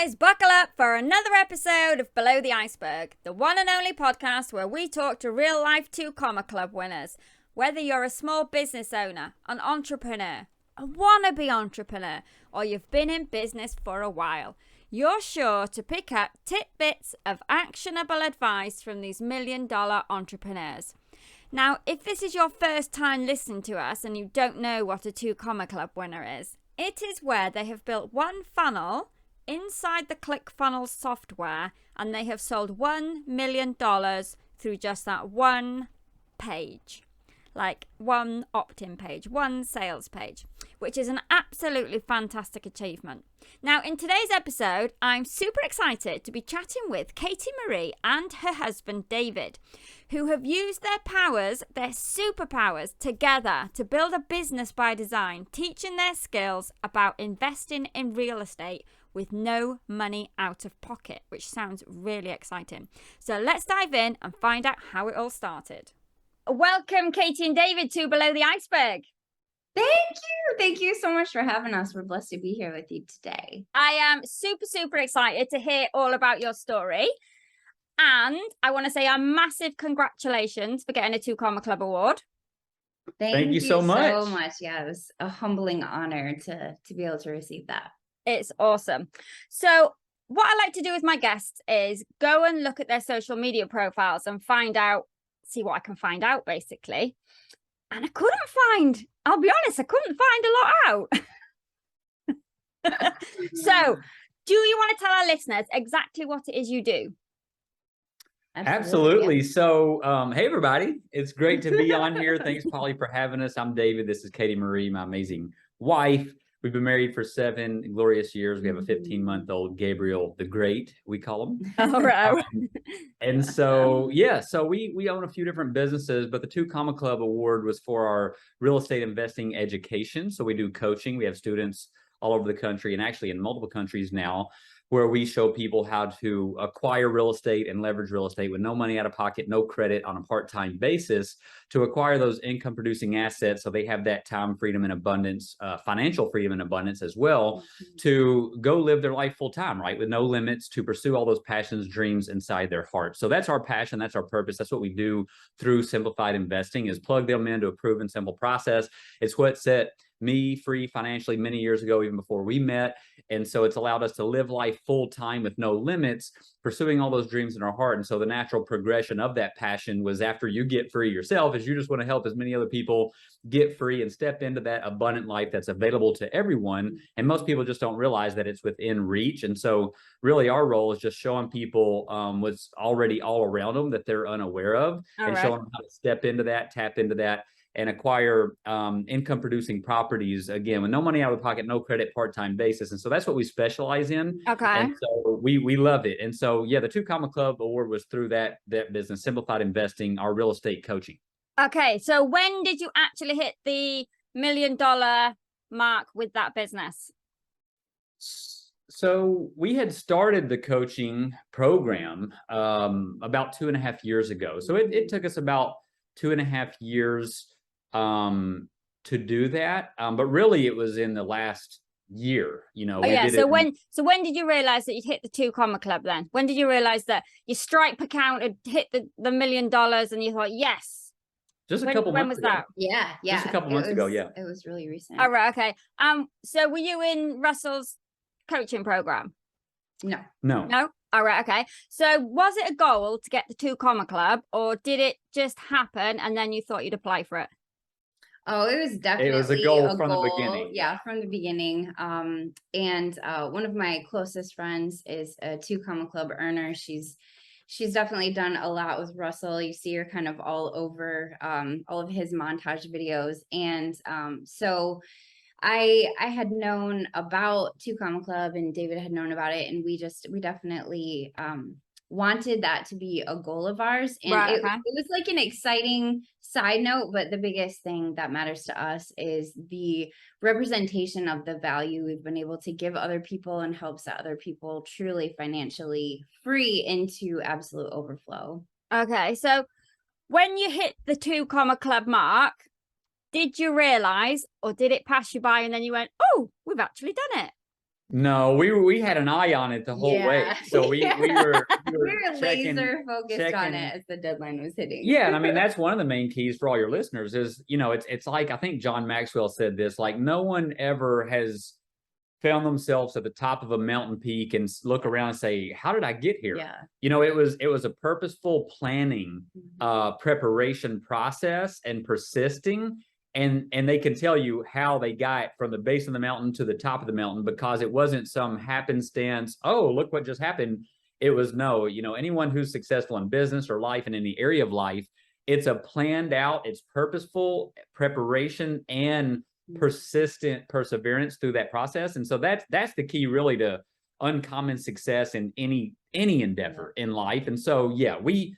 guys, buckle up for another episode of Below the Iceberg, the one and only podcast where we talk to real-life 2 Comma Club winners. Whether you're a small business owner, an entrepreneur, a wannabe entrepreneur, or you've been in business for a while, you're sure to pick up tidbits of actionable advice from these million-dollar entrepreneurs. Now, if this is your first time listening to us and you don't know what a 2 Comma Club winner is, it is where they have built one funnel inside the ClickFunnels software, and they have sold $1 million through just that one page, like one opt-in page, one sales page, which is an absolutely fantastic achievement. Now, in today's episode, I'm super excited to be chatting with Katie Marie and her husband, David, who have used their powers, their superpowers, together to build a business by design, teaching their skills about investing in real estate with no money out of pocket, which sounds really exciting. So let's dive in and find out how it all started. Welcome, Katie and David, to Below the Iceberg. Thank you. Thank you so much for having us. We're blessed to be here with you today. I am super excited to hear all about your story. And I want to say a massive congratulations for getting a 2 Comma Club award. Thank you so much. So much. Yeah, it was a humbling honor to be able to receive that. It's awesome. So what I like to do with my guests is go and look at their social media profiles and see what I can find out, basically. And I couldn't find, I'll be honest, I couldn't find a lot out. So do you want to tell our listeners exactly what it is you do? Absolutely. So, hey, everybody. It's great to be on here. Thanks, Polly, for having us. I'm David. This is Katie Marie, my amazing wife. We've been married for 7 glorious years. We have a 15-month-old Gabriel the Great, we call him. All right. And so, yeah, so we own a few different businesses, but the 2 Comma Club Award was for our real estate investing education. So we do coaching. We have students all over the country and actually in multiple countries now, where we show people how to acquire real estate and leverage real estate with no money out of pocket, no credit, on a part-time basis to acquire those income-producing assets so they have that time freedom and abundance, financial freedom and abundance as well, to go live their life full-time, right, with no limits, to pursue all those passions, dreams inside their heart. So that's our passion. That's our purpose. That's what we do through Simplified Investing, is plug them into a proven, simple process. It's what set me free financially many years ago, even before we met. And so it's allowed us to live life full time with no limits, pursuing all those dreams in our heart. And so the natural progression of that passion was, after you get free yourself, is you just want to help as many other people get free and step into that abundant life that's available to everyone. And most people just don't realize that it's within reach. And so really our role is just showing people what's already all around them that they're unaware of, and showing them how to step into that, tap into that, and acquire income producing properties, again, with no money out of the pocket, no credit, part-time basis. And so that's what we specialize in. Okay. And so we love it. And so, yeah, the 2 Comma Club Award was through that business, Simplified Investing, our real estate coaching. Okay. So when did you actually hit the $1 million mark with that business? So we had started the coaching program about 2.5 years ago. So it took us about 2.5 years to do that, but really it was in the last year, So when did you realize that you'd hit the 2 Comma Club? Then when did you realize that your Stripe account had hit the $1 million and you thought, yes? Just a couple months ago. That? Yeah. Just a couple months ago. Yeah, it was really recent. All right. Okay. So were you in Russell's coaching program? No. All right. Okay. So was it a goal to get the 2 Comma Club, or did it just happen and then you thought you'd apply for it? Oh, it was definitely a goal from the beginning. Yeah, from the beginning. And one of my closest friends is a 2 Comma Club earner. She's definitely done a lot with Russell. You see her kind of all over all of his montage videos. And so I had known about 2 Comma Club, and David had known about it, and we definitely wanted that to be a goal of ours. And it was like an exciting side note, but the biggest thing that matters to us is the representation of the value we've been able to give other people and help set other people truly financially free into absolute overflow. Okay, so when you hit the 2 Comma Club mark, did you realize, or did it pass you by and then you went, oh, we've actually done it? No, we had an eye on it the whole way. So we were laser focused on it as the deadline was hitting. Yeah, and I mean that's one of the main keys for all your listeners is, it's like, I think John Maxwell said this, like no one ever has found themselves at the top of a mountain peak and look around and say, how did I get here? Yeah. It was a purposeful planning, preparation process and persisting. And they can tell you how they got from the base of the mountain to the top of the mountain, because it wasn't some happenstance. Oh, look what just happened. It was anyone who's successful in business or life in any area of life, it's a planned out, it's purposeful preparation and persistent perseverance through that process. And so that's the key really to uncommon success in any endeavor in life. And so, yeah, we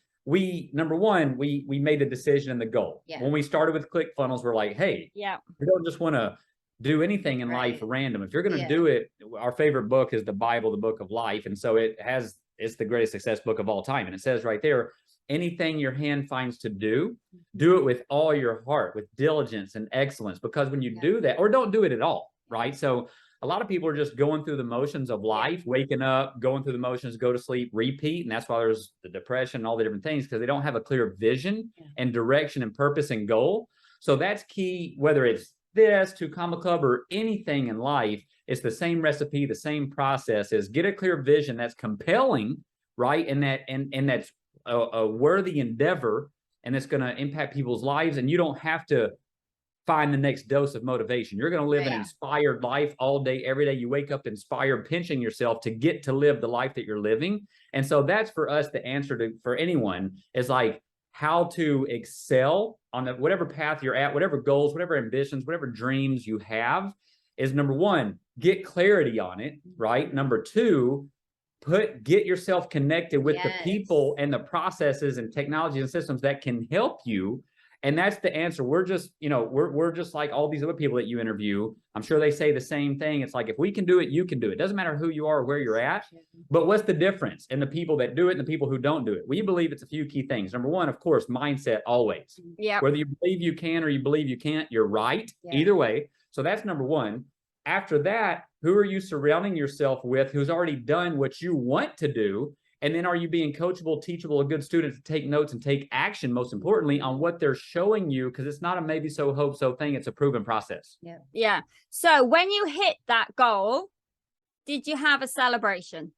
number one, we made the decision and the goal. Yeah. When we started with ClickFunnels, we're like, hey, we don't just want to do anything in life random. If you're going to do it, our favorite book is the Bible, the book of life. And so it's the greatest success book of all time. And it says right there, anything your hand finds to do it with all your heart, with diligence and excellence. Because when you do that, or don't do it at all, right? So a lot of people are just going through the motions of life, waking up, going through the motions, go to sleep, repeat. And that's why there's the depression and all the different things, because they don't have a clear vision and direction and purpose and goal. So that's key, whether it's this, Two Comma Club, or anything in life. It's the same recipe, the same process is get a clear vision that's compelling, right? And that's a worthy endeavor, and it's going to impact people's lives. And you don't have to find the next dose of motivation. You're going to live an inspired life all day, every day. You wake up inspired, pinching yourself to get to live the life that you're living. And so that's for us, the answer for anyone is like how to excel on whatever path you're at, whatever goals, whatever ambitions, whatever dreams you have, is number one, get clarity on it, right? Number two, get yourself connected with the people and the processes and technology and systems that can help you. And that's the answer. We're just, we're just like all these other people that you interview. I'm sure they say the same thing. It's like, if we can do it, you can do it. Doesn't matter who you are or where you're at, but what's the difference in the people that do it and the people who don't do it? We believe it's a few key things. Number one, of course, mindset always. Yeah. Whether you believe you can or you believe you can't, you're right. Either way. So that's number one. After that, who are you surrounding yourself with who's already done what you want to do? And then are you being coachable, teachable, a good student to take notes and take action, most importantly, on what they're showing you? Because it's not a maybe so, hope so thing. It's a proven process. Yeah. So when you hit that goal, did you have a celebration?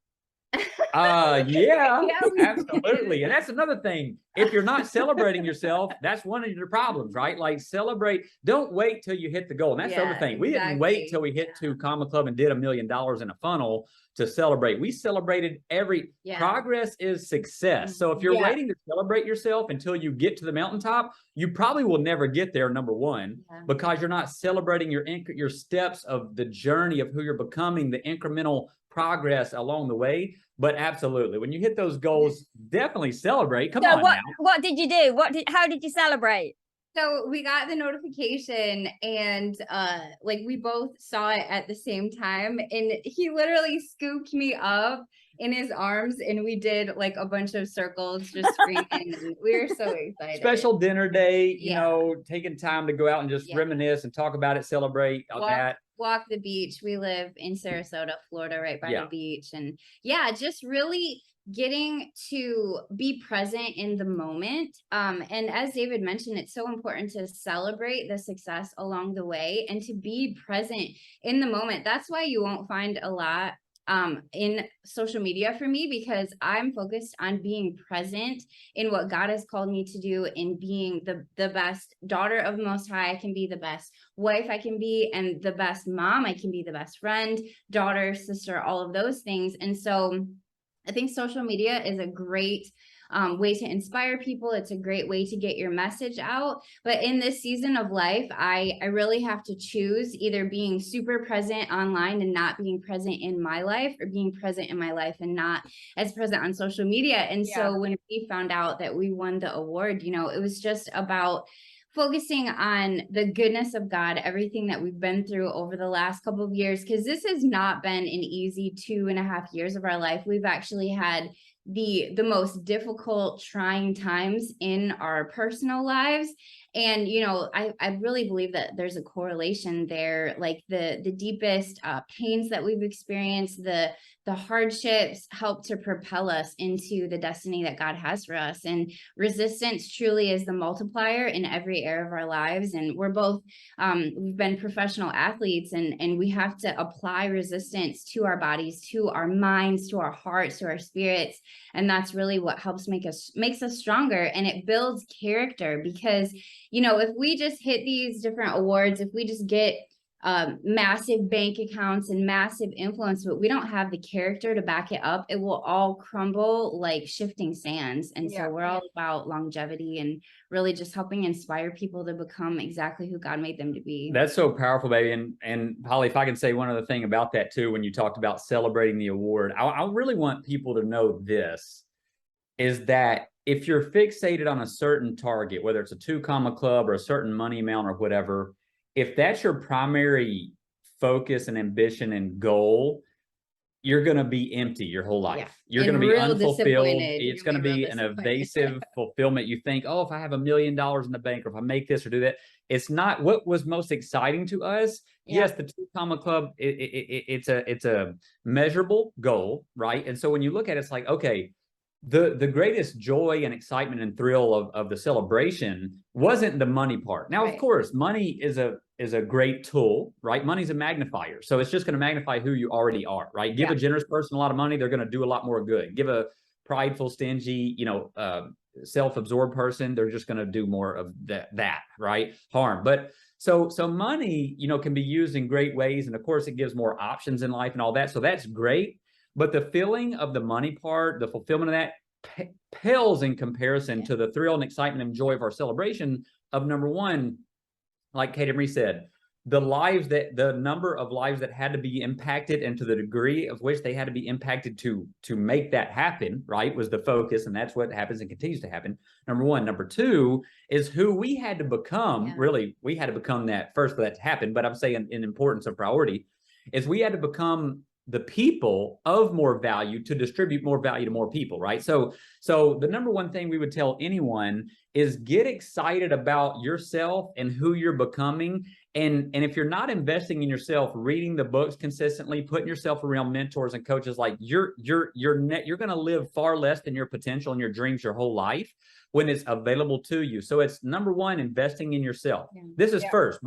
Yeah, absolutely. And that's another thing. If you're not celebrating yourself, that's one of your problems, right? Like, celebrate. Don't wait till you hit the goal. And that's the other thing. We didn't wait till we hit Two Comma Club and did $1 million in a funnel to celebrate. We celebrated every progress is success. So if you're waiting to celebrate yourself until you get to the mountaintop, you probably will never get there, number one, because you're not celebrating your steps of the journey of who you're becoming, the incremental progress along the way. But absolutely, when you hit those goals, definitely celebrate. Come on now. What did you do? How did you celebrate? So we got the notification, and like we both saw it at the same time, and he literally scooped me up in his arms, and we did like a bunch of circles, just screaming. We were so excited. Special dinner day, taking time to go out and just reminisce and talk about it, celebrate that. Walk the beach. We live in Sarasota, Florida, right by the beach. And just really getting to be present in the moment. And as David mentioned, it's so important to celebrate the success along the way and to be present in the moment. That's why you won't find a lot in social media for me, because I'm focused on being present in what God has called me to do, in being the best daughter of the Most High I can be, the best wife I can be, and the best mom I can be, the best friend, daughter, sister, all of those things. And so I think social media is a great way to inspire people. It's a great way to get your message out. But in this season of life, I really have to choose either being super present online and not being present in my life, or being present in my life and not as present on social media. And so when we found out that we won the award, it was just about focusing on the goodness of God, everything that we've been through over the last couple of years, because this has not been an easy 2.5 years of our life. We've actually had the most difficult, trying times in our personal lives. And, you know, I really believe that there's a correlation there, like the deepest pains that we've experienced, the hardships help to propel us into the destiny that God has for us. And resistance truly is the multiplier in every area of our lives. And we're both, we've been professional athletes, and we have to apply resistance to our bodies, to our minds, to our hearts, to our spirits. And that's really what helps makes us stronger, and it builds character. Because, you know, if we just hit these different awards, if we just get massive bank accounts and massive influence, but we don't have the character to back it up, it will all crumble like shifting sands. And so we're all about longevity and really just helping inspire people to become exactly who God made them to be. That's so powerful, baby. And Holly, if I can say one other thing about that too, when you talked about celebrating the award, I really want people to know this, is that if you're fixated on a certain target, whether it's a 2 Comma Club or a certain money amount or whatever, if that's your primary focus and ambition and goal, you're going to be empty your whole life. You're going to be unfulfilled. It's going to be an evasive fulfillment. You think, oh, if I have $1 million in the bank, or if I make this or do that, it's not what was most exciting to us. Yes, the 2 Comma Club, it's a measurable goal, right? And so when you look at it, it's like, okay, the greatest joy and excitement and thrill of the celebration wasn't the money part. Now, of course, money is a great tool, right? Money's a magnifier. So it's just going to magnify who you already are, right? Give a generous person a lot of money, they're going to do a lot more good. Give a prideful, stingy, self-absorbed person, they're just going to do more of that, right? Harm. But so money, can be used in great ways. And of course, it gives more options in life and all that. So that's great. But the feeling of the money part, the fulfillment of that pales in comparison to the thrill and excitement and joy of our celebration of, number one, like Kate and Marie said, the number of lives that had to be impacted, and to the degree of which they had to be impacted to make that happen, right, was the focus. And that's what happens and continues to happen. Number one. Number two is who we had to become. Really, we had to become that first for that to happen. But I'm saying in importance of priority is we had to become the people of more value to distribute more value to more people, right? So the number one thing we would tell anyone is get excited about yourself and who you're becoming. And if you're not investing in yourself, reading the books consistently, putting yourself around mentors and coaches, like you're going to live far less than your potential and your dreams your whole life when it's available to you. So it's number one, investing in yourself. This is first,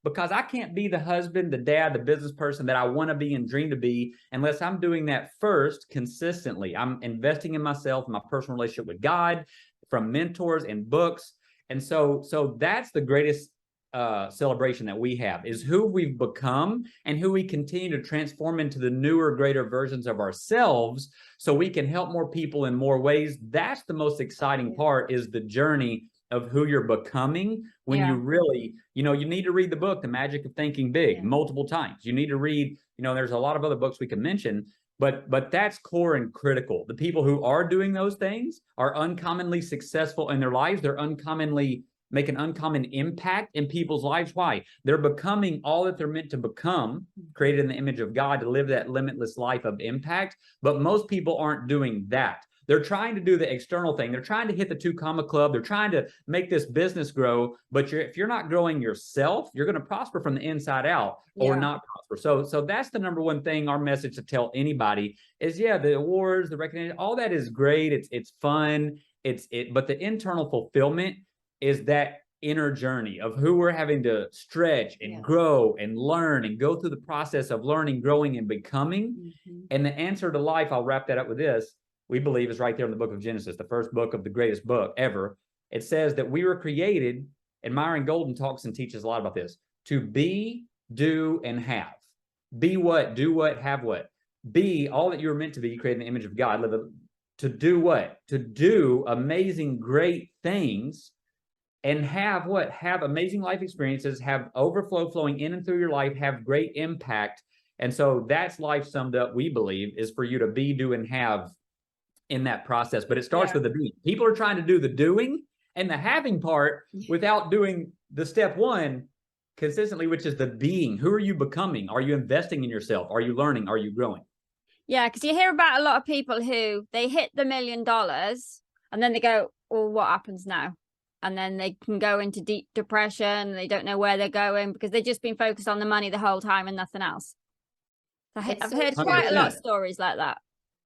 because I can't be the husband, the dad, the business person that I want to be and dream to be unless I'm doing that first consistently. I'm investing in myself, my personal relationship with God, from mentors and books. And so that's the greatest celebration that we have, is who we've become and who we continue to transform into the newer, greater versions of ourselves, so we can help more people in more ways. That's the most exciting part, is the journey of who you're becoming. When you really, you need to read the book, The Magic of Thinking Big, multiple times. You need to read, there's a lot of other books we can mention, but that's core and critical. The people who are doing those things are uncommonly successful in their lives. They're make an uncommon impact in people's lives. Why? They're becoming all that they're meant to become, created in the image of God, to live that limitless life of impact. But most people aren't doing that. They're trying to do the external thing. They're trying to hit the 2 Comma Club. They're trying to make this business grow. But if you're not growing yourself, you're going to prosper from the inside out or not prosper. So that's the number one thing, our message to tell anybody is, the awards, the recognition, all that is great. It's fun. But the internal fulfillment is that inner journey of who we're having to stretch and grow and learn and go through the process of learning, growing, and becoming. And the answer to life, I'll wrap that up with this, we believe is right there in the book of Genesis, the first book of the greatest book ever. It says that we were created, and Myron Golden talks and teaches a lot about this, to be, do, and have. Be what? Do what? Have what? Be all that you were meant to be, created in the image of God. To do what? To do amazing, great things. And have what? Have amazing life experiences, have overflow flowing in and through your life, have great impact. And so that's life summed up, we believe, is for you to be, do, and have in that process. But it starts with the being. People are trying to do the doing and the having part without doing the step one consistently, which is the being. Who are you becoming? Are you investing in yourself? Are you learning? Are you growing? Yeah, because you hear about a lot of people who they hit the $1 million and then they go, well, what happens now? and then they can go into deep depression. They don't know where they're going because they've just been focused on the money the whole time and nothing else. I've heard quite a lot of stories like that.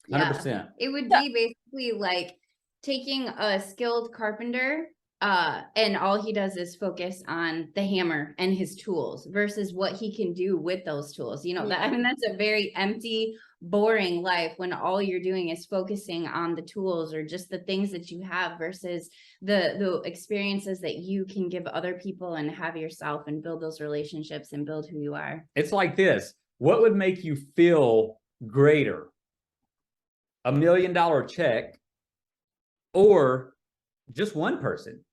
100%. It would be basically like taking a skilled carpenter and all he does is focus on the hammer and his tools versus what he can do with those tools. You know, that, I mean, that's a very empty, boring life when all you're doing is focusing on the tools or just the things that you have versus the experiences that you can give other people and have yourself and build those relationships and build who you are. It's like this. What would make you feel greater? $1 million check, or just one person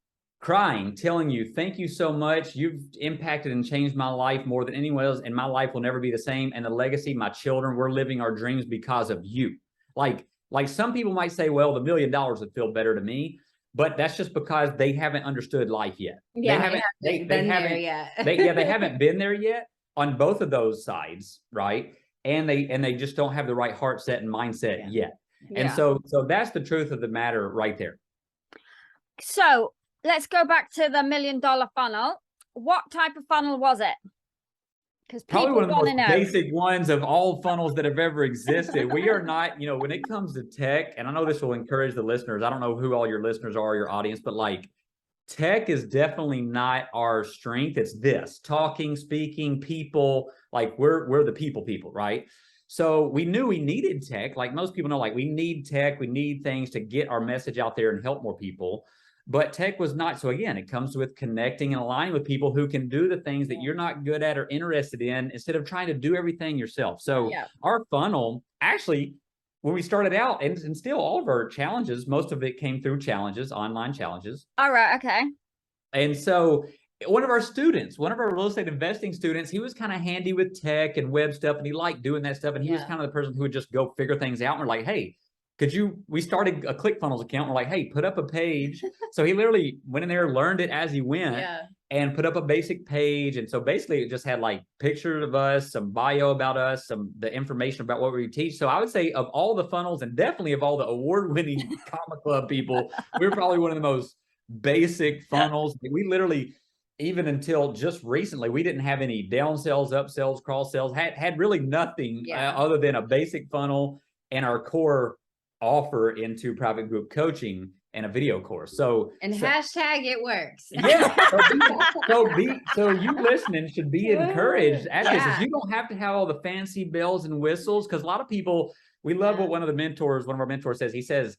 crying, telling you, thank you so much. You've impacted and changed my life more than anyone else, and my life will never be the same. And the legacy, my children, we're living our dreams because of you. Like some people might say, well, the $1 million would feel better to me, but that's just because they haven't understood life yet. Yeah, they haven't been there yet. they haven't been there yet on both of those sides, right? And they just don't have the right heart set and mindset yet. And so that's the truth of the matter right there. So let's go back to the $1 million funnel. What type of funnel was it? Because probably one of the most basic ones of all funnels that have ever existed. We are not, you know, when it comes to tech, and I know this will encourage the listeners. I don't know who all your listeners are, your audience, but like tech is definitely not our strength. It's this talking, speaking, people. Like we're the people, right? So we knew we needed tech. Like most people know, like we need tech. We need things to get our message out there and help more people. But tech was not. So again, it comes with connecting and aligning with people who can do the things that you're not good at or interested in instead of trying to do everything yourself. So our funnel, actually, when we started out, and still all of our challenges, most of it came through challenges, online challenges. All right. Okay. And so one of our real estate investing students, he was kind of handy with tech and web stuff, and he liked doing that stuff. And he was kind of the person who would just go figure things out. And we're like, hey, we started a ClickFunnels account. We're like, hey, put up a page. So he literally went in there, learned it as he went and put up a basic page. And so basically it just had like pictures of us, some bio about us, the information about what we teach. So I would say of all the funnels and definitely of all the award-winning Comma Club people, we're probably one of the most basic funnels. We literally, even until just recently, we didn't have any down sells, up sells, cross sells, had really nothing other than a basic funnel and our core offer into private group coaching and a video course. So hashtag it works. Yeah. So you listening should be encouraged at this. You don't have to have all the fancy bells and whistles, because a lot of people, we love what one of our mentors says. He says,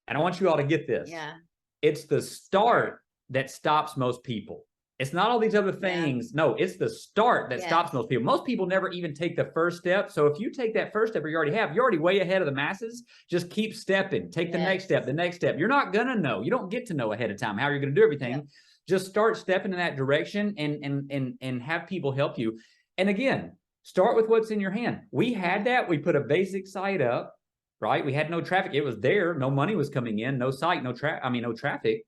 and I want you all to get this. Yeah. It's the start that stops most people. It's not all these other things. No, it's the start that stops most people. Most people never even take the first step. So if you take that first step, you're already way ahead of the masses. Just keep stepping. Take the next step, the next step. You're not going to know. You don't get to know ahead of time how you're going to do everything. Yeah. Just start stepping in that direction and have people help you. And again, start with what's in your hand. We had that. We put a basic site up, right? We had no traffic. It was there. No money was coming in, no site, no traffic.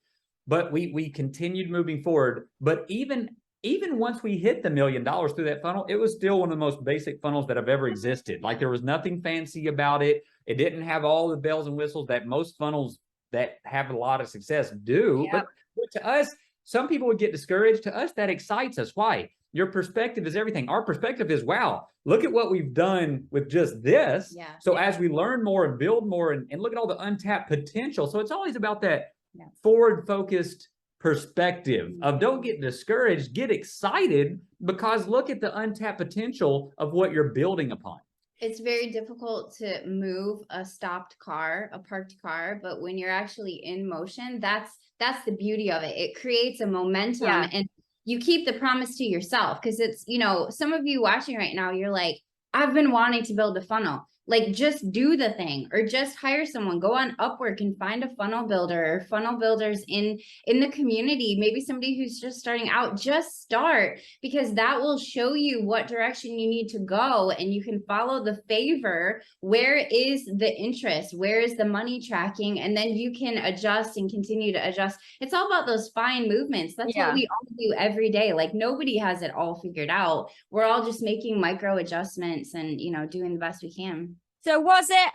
But we continued moving forward. But even once we hit the $1 million through that funnel, it was still one of the most basic funnels that have ever existed. Like there was nothing fancy about it. It didn't have all the bells and whistles that most funnels that have a lot of success do. Yep. But to us, some people would get discouraged. To us, that excites us. Why? Your perspective is everything. Our perspective is, wow, look at what we've done with just this. Yeah. So as we learn more and build more and look at all the untapped potential. So it's always about that forward-focused perspective of don't get discouraged, get excited, because look at the untapped potential of what you're building upon. It's very difficult to move a parked car, but when you're actually in motion, that's the beauty of it. It creates a momentum and you keep the promise to yourself, because it's, some of you watching right now, you're like, I've been wanting to build a funnel. Like, just do the thing, or just hire someone. Go on Upwork and find a funnel builder or funnel builders in the community. Maybe somebody who's just starting out. Just start, because that will show you what direction you need to go, and you can follow the favor. Where is the interest? Where is the money tracking? And then you can adjust and continue to adjust. It's all about those fine movements. That's what we all do every day. Like, nobody has it all figured out. We're all just making micro adjustments and, doing the best we can. So was it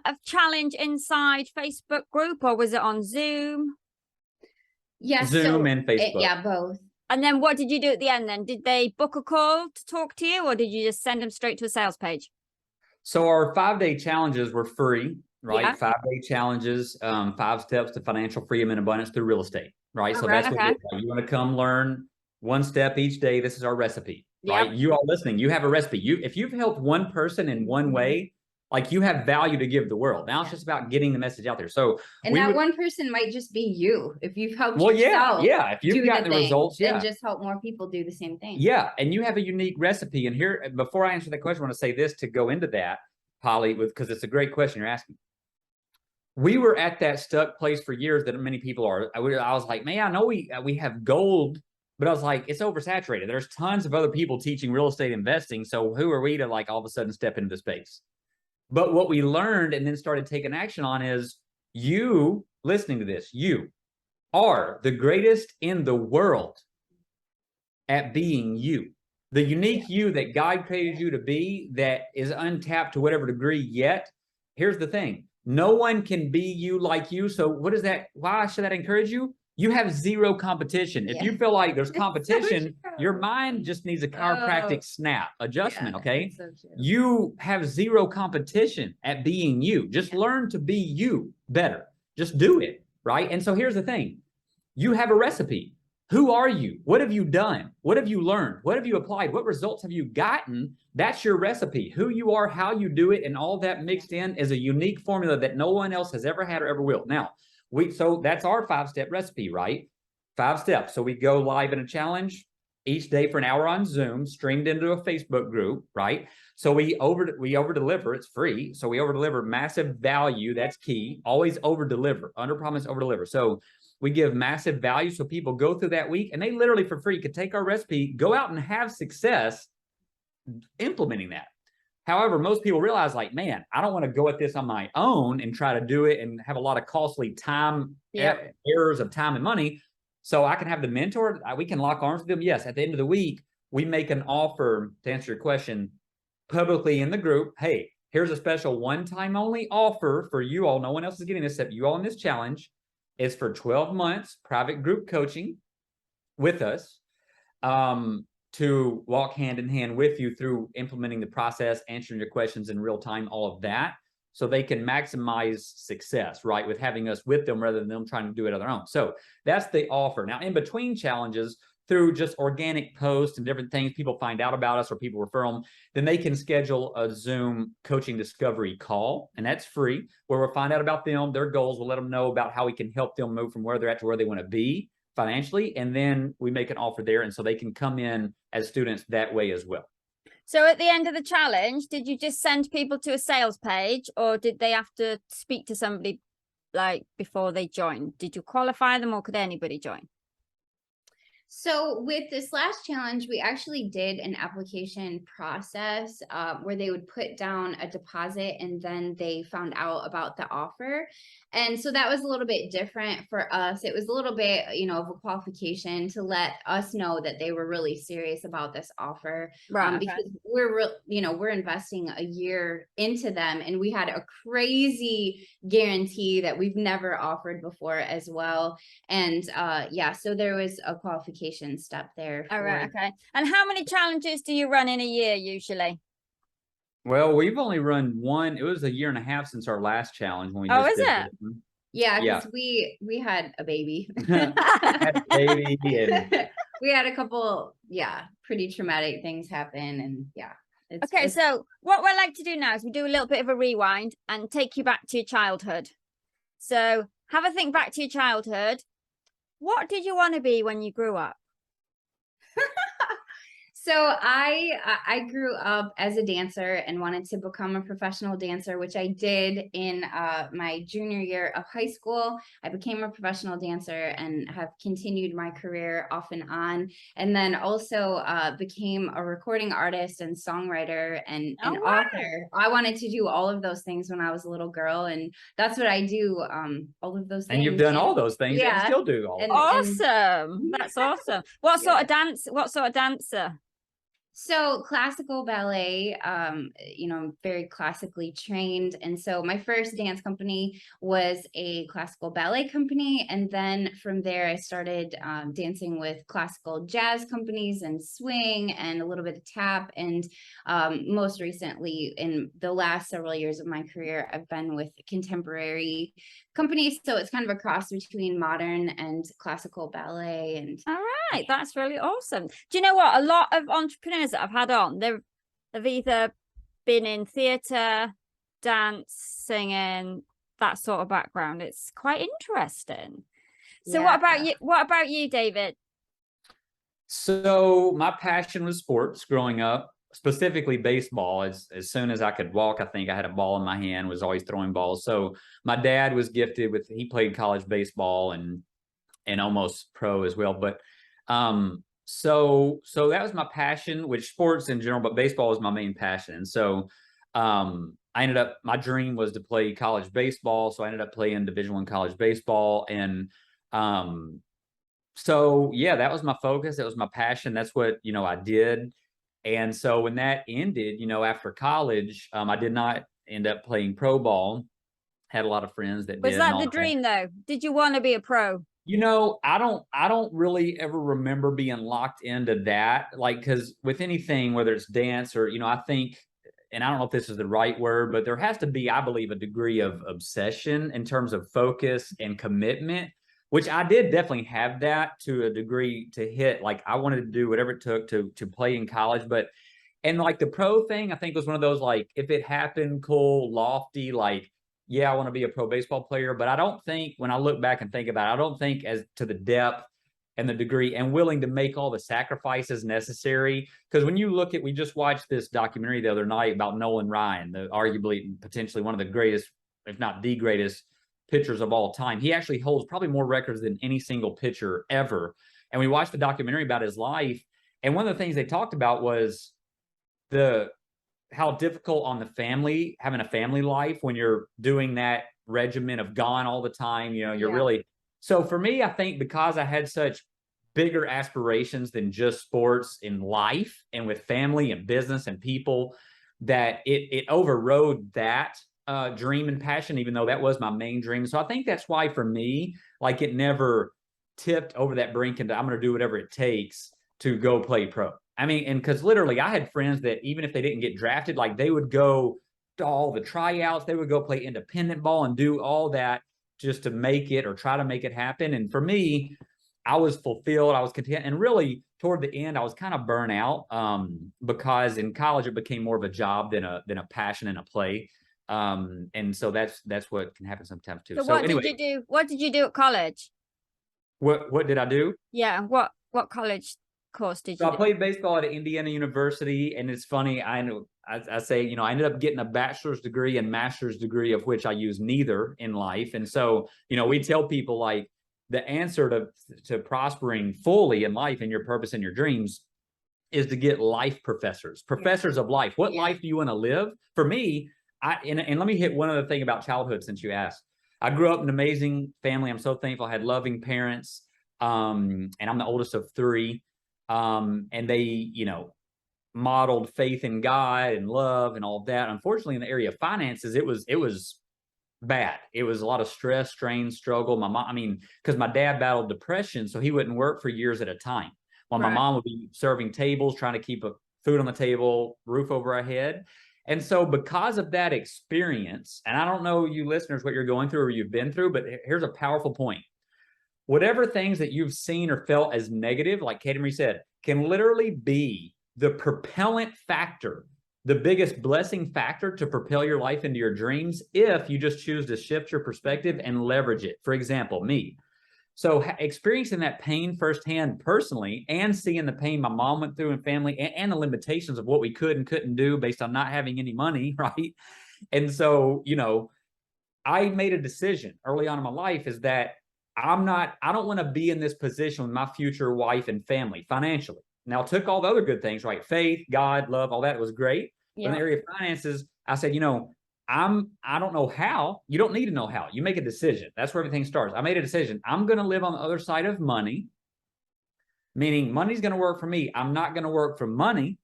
a challenge inside Facebook group, or was it on Zoom? Yes. Zoom and Facebook. Yeah, both. And then what did you do at the end then? Did they book a call to talk to you, or did you just send them straight to a sales page? So our 5-day challenges were free, right? Yeah. 5-day challenges, 5 steps to financial freedom and abundance through real estate, right? So that's what you want to come learn 1 step each day. This is our recipe, right? You all listening, you have a recipe. If you've helped one person in one way, like you have value to give the world. Now it's just about getting the message out there. So one person might just be you. If you've helped yourself, if you've gotten the results, then just help more people do the same thing. Yeah, and you have a unique recipe. And here, before I answer that question, I want to say this to go into that, Polly, because it's a great question you're asking. We were at that stuck place for years that many people are. I was like, man, I know we have gold, but I was like, it's oversaturated. There's tons of other people teaching real estate investing. So who are we to like all of a sudden step into the space? But what we learned and then started taking action on is you listening to this, you are the greatest in the world at being you. The unique you that God created you to be that is untapped to whatever degree yet. Here's the thing. No one can be you like you. So what is that? Why should that encourage you? You have zero competition. If you feel like there's competition, your mind just needs a chiropractic snap adjustment, okay? So you have zero competition at being you. Just learn to be you better. Just do it, right? And so here's the thing. You have a recipe. Who are you? What have you done? What have you learned? What have you applied? What results have you gotten? That's your recipe. Who you are, how you do it, and all that mixed in is a unique formula that no one else has ever had or ever will. Now, so that's our 5-step recipe, right? 5 steps. So we go live in a challenge each day for an hour on Zoom, streamed into a Facebook group, right? So we over deliver. It's free. So we over deliver massive value. That's key. Always over deliver. Under promise, over deliver. So we give massive value. So people go through that week and they literally for free could take our recipe, go out and have success implementing that. However, most people realize like, man, I don't want to go at this on my own and try to do it and have a lot of costly time, errors of time and money. So I can have the mentor. We can lock arms with them. Yes, at the end of the week, we make an offer to answer your question publicly in the group. Hey, here's a special one-time only offer for you all. No one else is getting this except you all in this challenge. It's for 12 months, private group coaching with us. To walk hand in hand with you through implementing the process, answering your questions in real time, all of that, so they can maximize success, right? With having us with them rather than them trying to do it on their own. So that's the offer. Now, in between challenges, through just organic posts and different things, people find out about us or people refer them, then they can schedule a Zoom coaching discovery call, and that's free, where we'll find out about them, their goals. We'll let them know about how we can help them move from where they're at to where they want to be financially, and then we make an offer there, and so they can come in as students that way as well. So at the end of the challenge, did you just send people to a sales page, or did they have to speak to somebody like before they joined? Did you qualify them, or could anybody join? So with this last challenge, we actually did an application process where they would put down a deposit and then they found out about the offer. And so that was a little bit different for us. It was a little bit, of a qualification to let us know that they were really serious about this offer. Right. Because we're investing a year into them, and we had a crazy guarantee that we've never offered before as well. And so there was a qualification step there. All right. Okay. And how many challenges do you run in a year usually? Well, we've only run one. It was a year and a half since our last challenge when we is it? Yeah, because we had a baby. Had a baby and we had a couple, pretty traumatic things happen, and Okay, so what we'd like to do now is we do a little bit of a rewind and take you back to your childhood. So have a think back to your childhood. What did you want to be when you grew up? So I grew up as a dancer and wanted to become a professional dancer, which I did in my junior year of high school. I became a professional dancer and have continued my career off and on. And then also became a recording artist and songwriter and an author. I wanted to do all of those things when I was a little girl, and that's what I do. All of those things. And you've done all those things and still do all. Awesome. That's awesome. What sort of dance? What sort of dancer? So classical ballet, I'm very classically trained. And so my first dance company was a classical ballet company. And then from there, I started dancing with classical jazz companies and swing and a little bit of tap. And most recently, in the last several years of my career, I've been with contemporary companies. So it's kind of a cross between modern and classical ballet. And All right, that's really awesome. Do you know what? A lot of entrepreneurs that I've had on, they've either been in theatre, dance, singing, that sort of background. It's quite interesting. So what about you? What about you, David? So my passion was sports growing up, specifically baseball. As soon as I could walk, I think I had a ball in my hand, was always throwing balls. So my dad was gifted with, he played college baseball and almost pro as well. But so that was my passion, which sports in general, but baseball was my main passion. And so I ended up, my dream was to play college baseball. So I ended up playing Division I college baseball. And so yeah, that was my focus. That was my passion. That's what, I did. And so when that ended, after college, I did not end up playing pro ball. Had a lot of friends that did. Was that the dream though? Did you want to be a pro? I don't really ever remember being locked into that. Like, because with anything, whether it's dance or, I think, and I don't know if this is the right word, but there has to be, I believe, a degree of obsession in terms of focus and commitment, which I did definitely have that to a degree to hit. Like, I wanted to do whatever it took to play in college. But, and like the pro thing, I think was one of those, like, if it happened, cool, lofty, like, yeah, I want to be a pro baseball player, but I don't think, when I look back and think about it, I don't think as to the depth and the degree and willing to make all the sacrifices necessary. Because when you look at, we just watched this documentary the other night about Nolan Ryan, the arguably potentially one of the greatest, if not the greatest pitchers of all time. He actually holds probably more records than any single pitcher ever. And we watched the documentary about his life. And one of the things they talked about was how difficult on the family, having a family life when you're doing that regimen of gone all the time, you're really, so for me, I think because I had such bigger aspirations than just sports in life and with family and business and people, that it overrode that dream and passion, even though that was my main dream. So I think that's why for me, like, it never tipped over that brink into I'm going to do whatever it takes to go play pro. I mean, and because literally I had friends that even if they didn't get drafted, like, they would go to all the tryouts, they would go play independent ball and do all that just to make it or try to make it happen. And for me, I was fulfilled, I was content. And really toward the end, I was kind of burnt out because in college, it became more of a job than a passion and a play. And so that's what can happen sometimes too. So what anyway, did you do? What did you do at college? What did I do? Yeah. What college course did you do? I played baseball at Indiana University, and it's funny. I say, I ended up getting a bachelor's degree and master's degree, of which I use neither in life. And so, we tell people, like, the answer to prospering fully in life and your purpose and your dreams is to get life professors of life. What life do you want to live? For me, and let me hit one other thing about childhood since you asked. I grew up in an amazing family. I'm so thankful. I had loving parents, and I'm the oldest of three. And they, modeled faith in God and love and all of that. Unfortunately, in the area of finances, it was bad. It was a lot of stress, strain, struggle. My mom, because my dad battled depression, so he wouldn't work for years at a time, while my mom would be serving tables, trying to keep food on the table, roof over our head. And so because of that experience, and I don't know, you listeners, what you're going through or you've been through, but here's a powerful point. Whatever things that you've seen or felt as negative, like Kate Marie said, can literally be the propellant factor, the biggest blessing factor to propel your life into your dreams if you just choose to shift your perspective and leverage it. For example, me. So experiencing that pain firsthand personally, and seeing the pain my mom went through and family, and the limitations of what we could and couldn't do based on not having any money, right? And so, I made a decision early on in my life is that I don't want to be in this position with my future wife and family financially. Now, it took all the other good things, right? Faith, God, love, all that was great. Yeah. But in the area of finances, I said, I don't know how. You don't need to know how. You make a decision. That's where everything starts. I made a decision. I'm going to live on the other side of money, meaning money's going to work for me. I'm not going to work for money.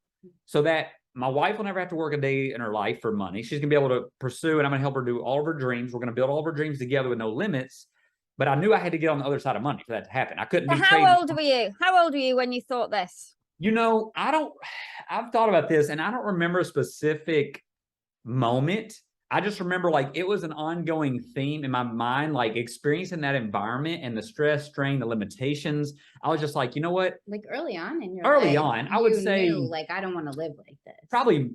so that my wife will never have to work a day in her life for money. She's going to be able to pursue, and I'm going to help her do all of her dreams. We're going to build all of her dreams together with no limits. But I knew I had to get on the other side of money for that to happen. I couldn't So be how old were you? How old were you when you thought this? You know, I've thought about this, and I don't remember a specific moment. I just remember like it was an ongoing theme in my mind, like experiencing that environment and the stress, strain, the limitations. I was just like, you know what? Like early on in your Early life, on, I would say like, I don't want to live like this. Probably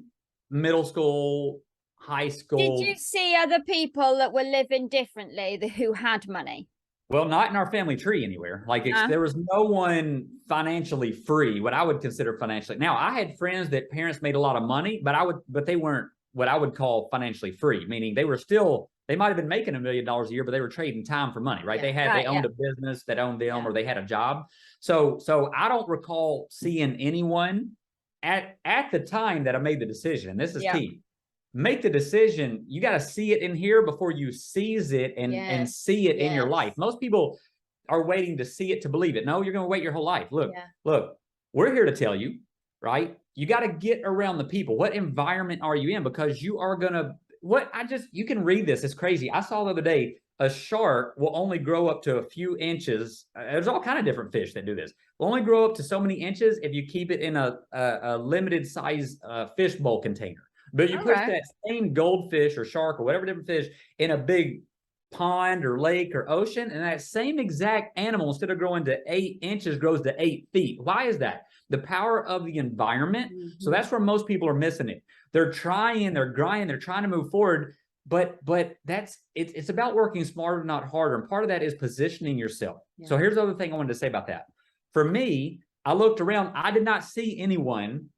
middle school, high school. Did you see other people that were living differently who had money? Well, not in our family tree anywhere. Like there was no one financially free, what I would consider financially. Now, I had friends that parents made a lot of money, but they weren't what I would call financially free, meaning they might have been making $1 million a year, but they were trading time for money, right? Yeah, they owned a business that owned them, or they had a job. So I don't recall seeing anyone at the time that I made the decision. And this is key. Make the decision. You got to see it in here before you seize it and see it in your life. Most people are waiting to see it to believe it. No, you're going to wait your whole life. Look, we're here to tell you, right? You got to get around the people. What environment are you in? Because you are going to, you can read this. It's crazy. I saw the other day, a shark will only grow up to a few inches. There's all kind of different fish that do this. Will only grow up to so many inches if you keep it in a limited size fishbowl container. But you put that same goldfish or shark or whatever different fish in a big pond or lake or ocean, and that same exact animal, instead of growing to 8 inches, grows to 8 feet. Why is that? The power of the environment. So that's where most people are missing it. They're trying, they're grinding, they're trying to move forward, but it's about working smarter, not harder. And part of that is positioning yourself. So here's the other thing I wanted to say about that. For me, I looked around, I did not see anyone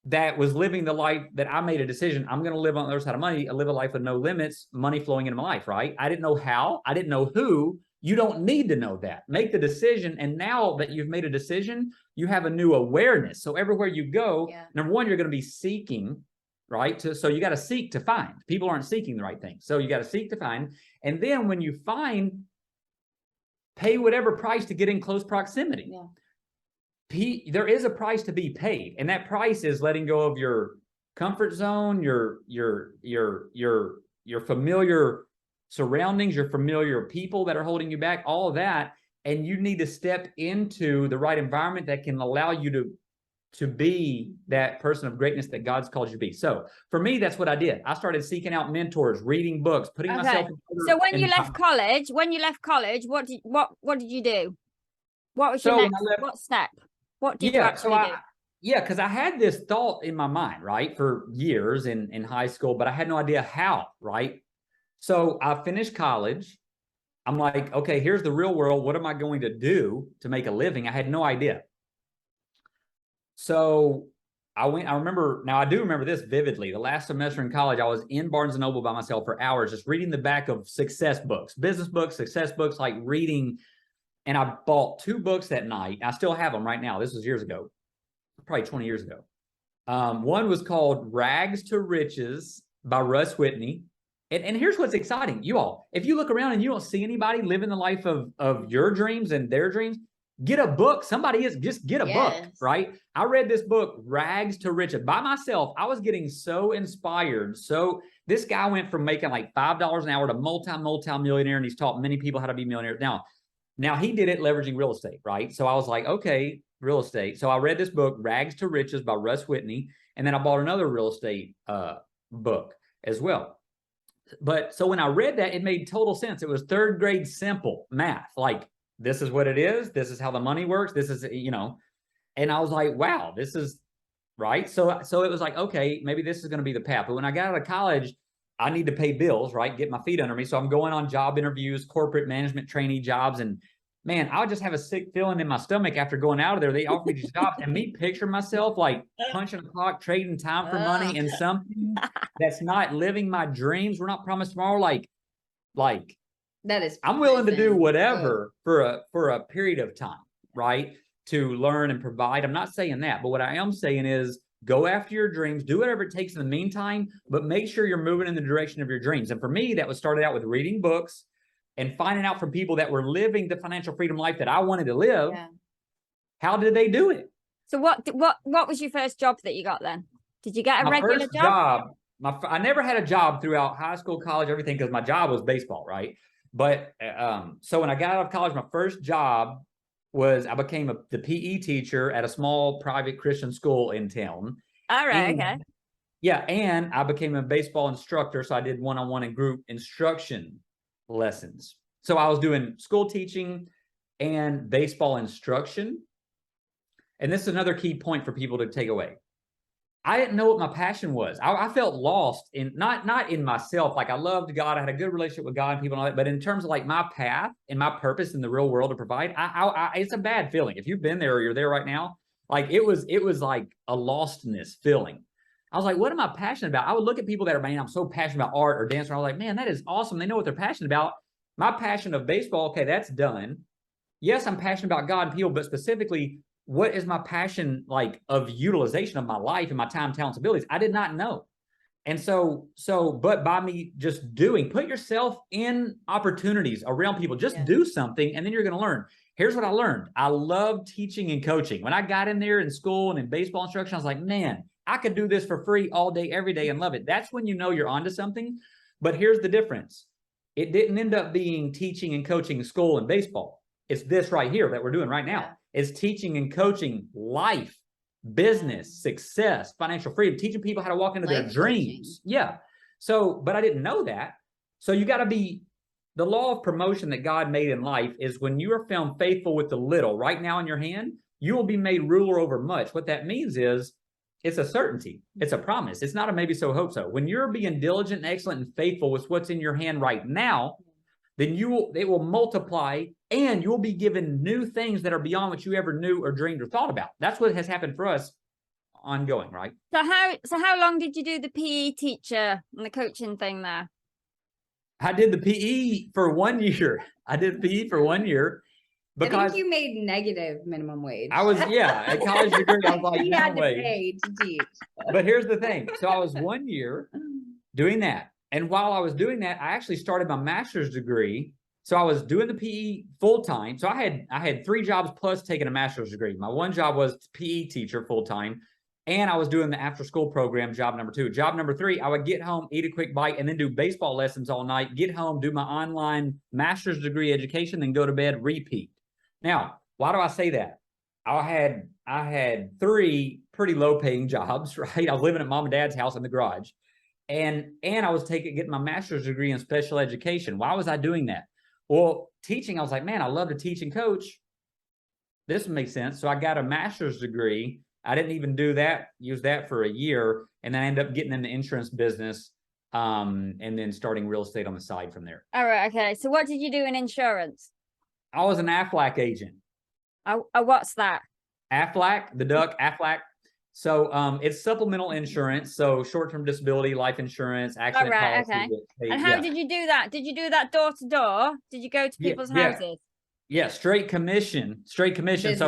that was living the life that I made a decision. I'm going to live on the other side of money. I live a life with no limits, money flowing into my life, right? I didn't know how. I didn't know who. You don't need to know that. Make the decision. And now that you've made a decision, you have a new awareness. So everywhere you go, number one, you're going to be seeking, right? So you got to seek to find. People aren't seeking the right thing. So you got to seek to find. And then when you find, pay whatever price to get in close proximity. There is a price to be paid, and that price is letting go of your comfort zone, your familiar surroundings, your familiar people that are holding you back, all of that. And you need to step into the right environment that can allow you to be that person of greatness that God's called you to be. So for me, that's what I did. I started seeking out mentors, reading books, putting myself in. So when you left college, what did you do? What was your next what step? What did you actually do? Because I had this thought in my mind, right, for years in high school, but I had no idea how, right? So I finished college. I'm like, okay, here's the real world. What am I going to do to make a living? I had no idea. So I do remember this vividly. The last semester in college, I was in Barnes & Noble by myself for hours, just reading the back of success books, business books, success books, like reading. And I bought 2 books that night. I still have them right now. This was years ago, probably 20 years ago. One was called Rags to Riches by Russ Whitney. And here's what's exciting. You all, if you look around and you don't see anybody living the life of your dreams and their dreams, get a book. Just get a book, right? I read this book, Rags to Riches, by myself. I was getting so inspired. So this guy went from making like $5 an hour to multi-millionaire, and he's taught many people how to be millionaires. Now he did it leveraging real estate, right? So I was like, okay, real estate. So I read this book, Rags to Riches by Russ Whitney. And then I bought another real estate book as well. But so when I read that, it made total sense. It was 3rd grade simple math. Like, this is what it is. This is how the money works. This is, and I was like, wow, this is right. So it was like, okay, maybe this is going to be the path. But when I got out of college, I need to pay bills, right? Get my feet under me. So I'm going on job interviews, corporate management trainee jobs. And man, I would just have a sick feeling in my stomach after going out of there. They offered me these jobs, and me picture myself like punching a clock, trading time for money, and something that's not living my dreams. We're not promised tomorrow. Like that is, I'm willing to do whatever for a period of time, right? To learn and provide. I'm not saying that, but what I am saying is, go after your dreams, do whatever it takes in the meantime, but make sure you're moving in the direction of your dreams. And for me, that was started out with reading books and finding out from people that were living the financial freedom life that I wanted to live. How did they do it? So what was your first job that you got then? Did you get a My regular first job? I never had a job throughout high school, college, everything, because my job was baseball, right? But so when I got out of college, my first job was I became the PE teacher at a small private Christian school in town. All right, And, okay. yeah, and I became a baseball instructor, so I did one-on-one and group instruction lessons. So I was doing school teaching and baseball instruction. And this is another key point for people to take away. I didn't know what my passion was. I felt lost in not in myself. Like I loved God. I had a good relationship with God and people and all that. But in terms of like my path and my purpose in the real world to provide, it's a bad feeling. If you've been there or you're there right now, like it was like a lostness feeling. I was like, what am I passionate about? I would look at people that are, man, I'm so passionate about art or dance. And I was like, man, that is awesome. They know what they're passionate about. My passion of baseball, okay, that's done. Yes, I'm passionate about God and people, but specifically, what is my passion like of utilization of my life and my time, talents, abilities? I did not know. And but by me just put yourself in opportunities around people, just do something, and then you're going to learn. Here's what I learned. I love teaching and coaching. When I got in there in school and in baseball instruction, I was like, man, I could do this for free all day, every day and love it. That's when you know you're onto something. But here's the difference. It didn't end up being teaching and coaching school and baseball. It's this right here that we're doing right now. It's teaching and coaching life, business, success, financial freedom, teaching people how to walk into their dreams. Yeah. So, but I didn't know that. So you got to the law of promotion that God made in life is when you are found faithful with the little right now in your hand, you will be made ruler over much. What that means is it's a certainty. It's a promise. It's not a maybe so, hope so. When you're being diligent and excellent and faithful with what's in your hand right now, then it will multiply and you'll be given new things that are beyond what you ever knew or dreamed or thought about. That's what has happened for us ongoing, right? So how long did you do the PE teacher and the coaching thing there? I did the PE for 1 year. I did PE for 1 year because I think you made negative minimum wage. I was, a college degree. I was like, you had to pay to teach. But here's the thing. So I was 1 year doing that. And while I was doing that, I actually started my master's degree. So I was doing the PE full time. So I had 3 jobs plus taking a master's degree. My one job was PE teacher full time. And I was doing the after school program, job number 2. Job number 3, I would get home, eat a quick bite, and then do baseball lessons all night, get home, do my online master's degree education, then go to bed, repeat. Now, why do I say that? I had 3 pretty low paying jobs, right? I was living at mom and dad's house in the garage. And I was getting my master's degree in special education. Why was I doing that? Well, teaching, I was like, man, I love to teach and coach. This would make sense. So I got a master's degree. I didn't even use that for a year. And then I ended up getting in the insurance business and then starting real estate on the side from there. All right. Okay. So what did you do in insurance? I was an Aflac agent. What's that? Aflac, the duck, Aflac. So it's supplemental insurance. So short-term disability, life insurance, accident policy. Okay. And how did you do that? Did you do that door to door? Did you go to people's houses? Yeah, straight commission. Businesses.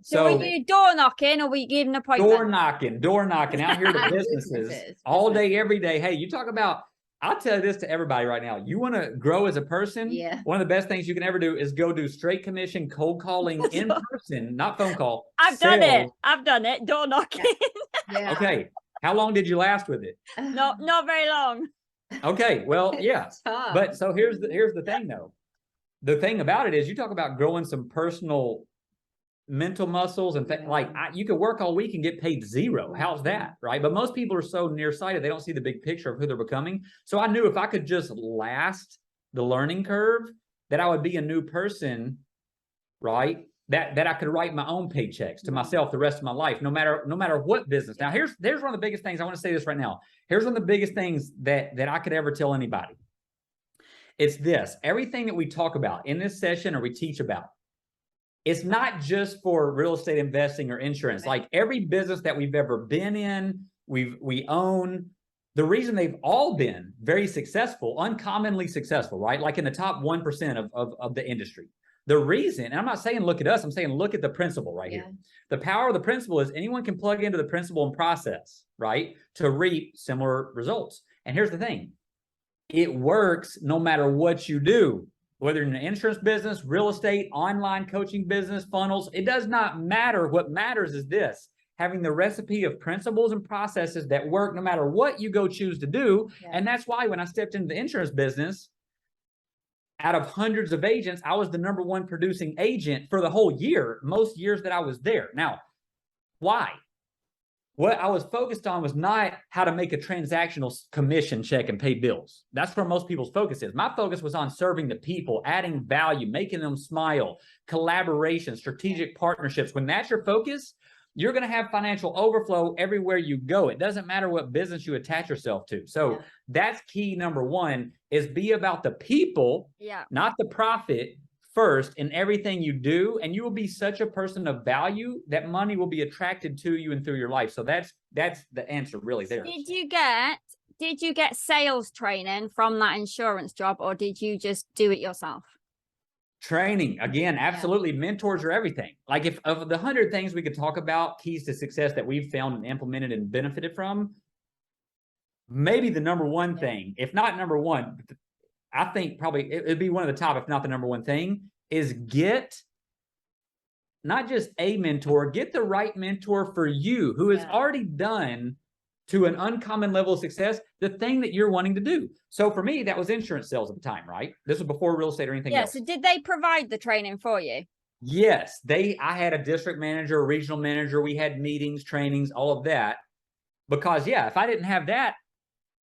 So were you door knocking or were you giving appointments? Door knocking out here to businesses all day, every day. Hey, you talk about, I'll tell this to everybody right now. You want to grow as a person? Yeah. One of the best things you can ever do is go do straight commission cold calling in person, not phone call. I've done it. Door knocking. Yeah. Okay. How long did you last with it? Not very long. Okay. Well, yeah. Tough. But so here's the thing though. The thing about it is you talk about growing some personal mental muscles and you could work all week and get paid 0. How's that? Right. But most people are so nearsighted, they don't see the big picture of who they're becoming. So I knew if I could just last the learning curve, that I would be a new person, right? That I could write my own paychecks to myself the rest of my life, no matter what business. Now, here's one of the biggest things. I want to say this right now. Here's one of the biggest things that I could ever tell anybody. It's this. Everything that we talk about in this session or we teach about, it's not just for real estate investing or insurance. Like every business that we've ever been in, we own, the reason they've all been very successful, uncommonly successful, right? Like in the top 1% of the industry. The reason, and I'm not saying look at us, I'm saying look at the principle right here. The power of the principle is anyone can plug into the principle and process, right? To reap similar results. And here's the thing. It works no matter what you do. Whether in the insurance business, real estate, online coaching business, funnels, it does not matter. What matters is this: having the recipe of principles and processes that work no matter what you go choose to do. Yeah. And that's why when I stepped into the insurance business, out of hundreds of agents, I was the #1 producing agent for the whole year, most years that I was there. Now, why? What I was focused on was not how to make a transactional commission check and pay bills. That's where most people's focus is. My focus was on serving the people, adding value, making them smile, collaboration, strategic partnerships. When that's your focus, you're going to have financial overflow everywhere you go. It doesn't matter what business you attach yourself to. So that's key #1 is be about the people, not the profit, first in everything you do, and you will be such a person of value that money will be attracted to you and through your life. So that's the answer really there. Did you get sales training from that insurance job, or did you just do it yourself? Training, again, absolutely. Mentors are everything. Like, if of the 100 things we could talk about, keys to success that we've found and implemented and benefited from, maybe the #1 thing, if not #1, I think probably it'd be one of the top, if not the #1 thing, is get not just a mentor, get the right mentor for you who has already done to an uncommon level of success the thing that you're wanting to do. So for me, that was insurance sales at the time, right? This was before real estate or anything else. So did they provide the training for you? Yes, I had a district manager, a regional manager. We had meetings, trainings, all of that. Because if I didn't have that,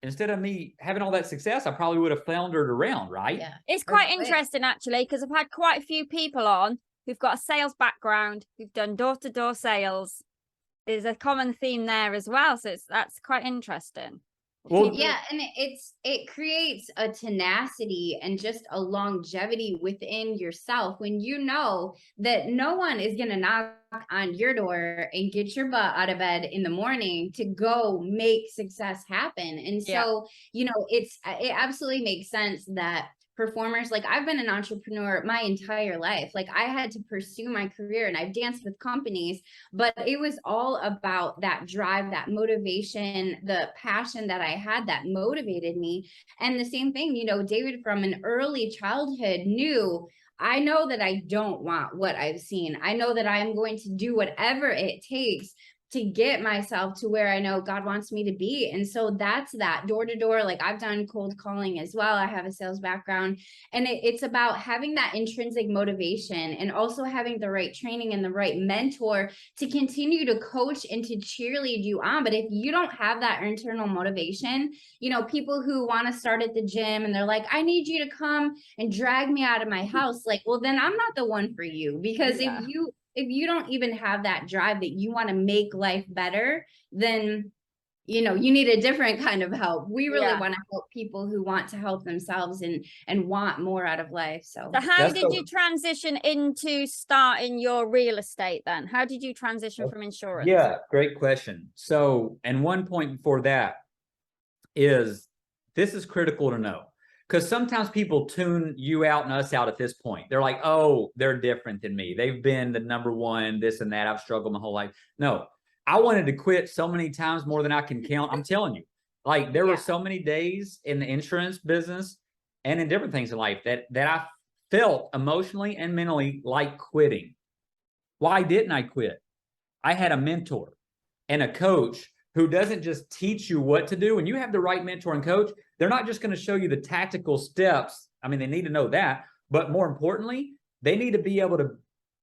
instead of me having all that success, I probably would have floundered around, right? Yeah. It's quite interesting, actually, because I've had quite a few people on who've got a sales background, who've done door-to-door sales. There's a common theme there as well. So that's quite interesting. Well, and it creates a tenacity and just a longevity within yourself when you know that no one is going to knock on your door and get your butt out of bed in the morning to go make success happen. And so, it absolutely makes sense that performers, like, I've been an entrepreneur my entire life. Like, I had to pursue my career and I've danced with companies, but it was all about that drive, that motivation, the passion that I had that motivated me. And the same thing, David from an early childhood knew, I know that I don't want what I've seen. I know that I am going to do whatever it takes to get myself to where I know God wants me to be. And so that's that door to door. Like, I've done cold calling as well. I have a sales background, and it's about having that intrinsic motivation and also having the right training and the right mentor to continue to coach and to cheerlead you on. But if you don't have that internal motivation, people who want to start at the gym and they're like, I need you to come and drag me out of my house. Like, well, then I'm not the one for you, because if you don't even have that drive that you want to make life better, then, you need a different kind of help. We really want to help people who want to help themselves and want more out of life. So how did you transition into starting your real estate then? How did you transition from insurance? Yeah, great question. So, and one point before that is, this is critical to know. Because sometimes people tune you out and us out at this point. They're like, oh, they're different than me. They've been the #1, this and that. I've struggled my whole life. No, I wanted to quit so many times, more than I can count. I'm telling you, like, there were so many days in the insurance business and in different things in life that I felt emotionally and mentally like quitting. Why didn't I quit? I had a mentor and a coach who doesn't just teach you what to do. When you have the right mentor and coach, they're not just going to show you the tactical steps. I mean, they need to know that, but more importantly, they need to be able to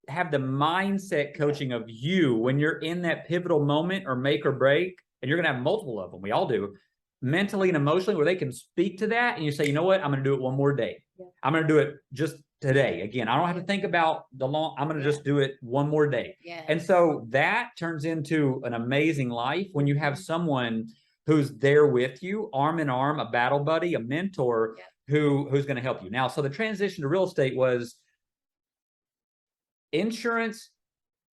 have the mindset coaching of you when you're in that pivotal moment or make or break, and you're going to have multiple of them. We all do, mentally and emotionally, where they can speak to that. And you say, you know what? I'm going to do it one more day. I'm going to do it just today. Again, I don't have to think about I'm going to just do it one more day. And so that turns into an amazing life when you have someone who's there with you, arm in arm, a battle buddy, a mentor who's going to help you. Now, so the transition to real estate was insurance.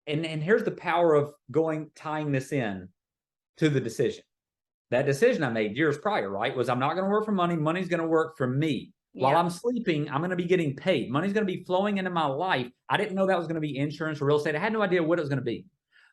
And here's the power of tying this in to the decision. That decision I made years prior, right, was I'm not going to work for money. Money's going to work for me. While I'm sleeping, I'm going to be getting paid. Money's going to be flowing into my life. I didn't know that was going to be insurance or real estate. I had no idea what it was going to be.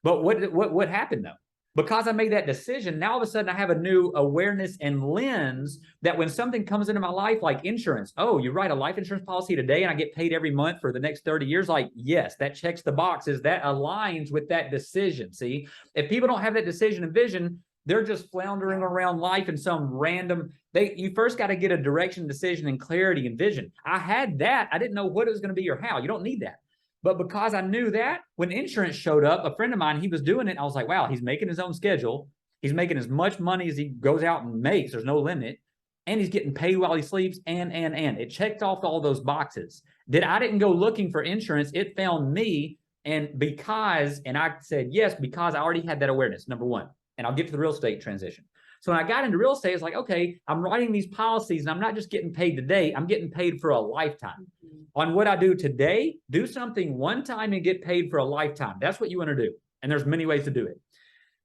But what happened though? Because I made that decision, now all of a sudden I have a new awareness and lens that when something comes into my life, like insurance, oh, you write a life insurance policy today and I get paid every month for the next 30 years. Like, yes, that checks the boxes. That aligns with that decision. See, if people don't have that decision and vision, they're just floundering around life in some random, you first got to get a direction, decision, and clarity and vision. I had that. I didn't know what it was going to be or how. You don't need that. But because I knew that, when insurance showed up, a friend of mine, he was doing it. I was like, wow, he's making his own schedule. He's making as much money as he goes out and makes. There's no limit. And he's getting paid while he sleeps. And it checked off all those boxes. I didn't go looking for insurance. It found me. And I said, yes, because I already had that awareness, number one. And I'll get to the real estate transition. So when I got into real estate, it's like, okay, I'm writing these policies and I'm not just getting paid today. I'm getting paid for a lifetime. On what I do today, do something one time and get paid for a lifetime. That's what you want to do. And there's many ways to do it.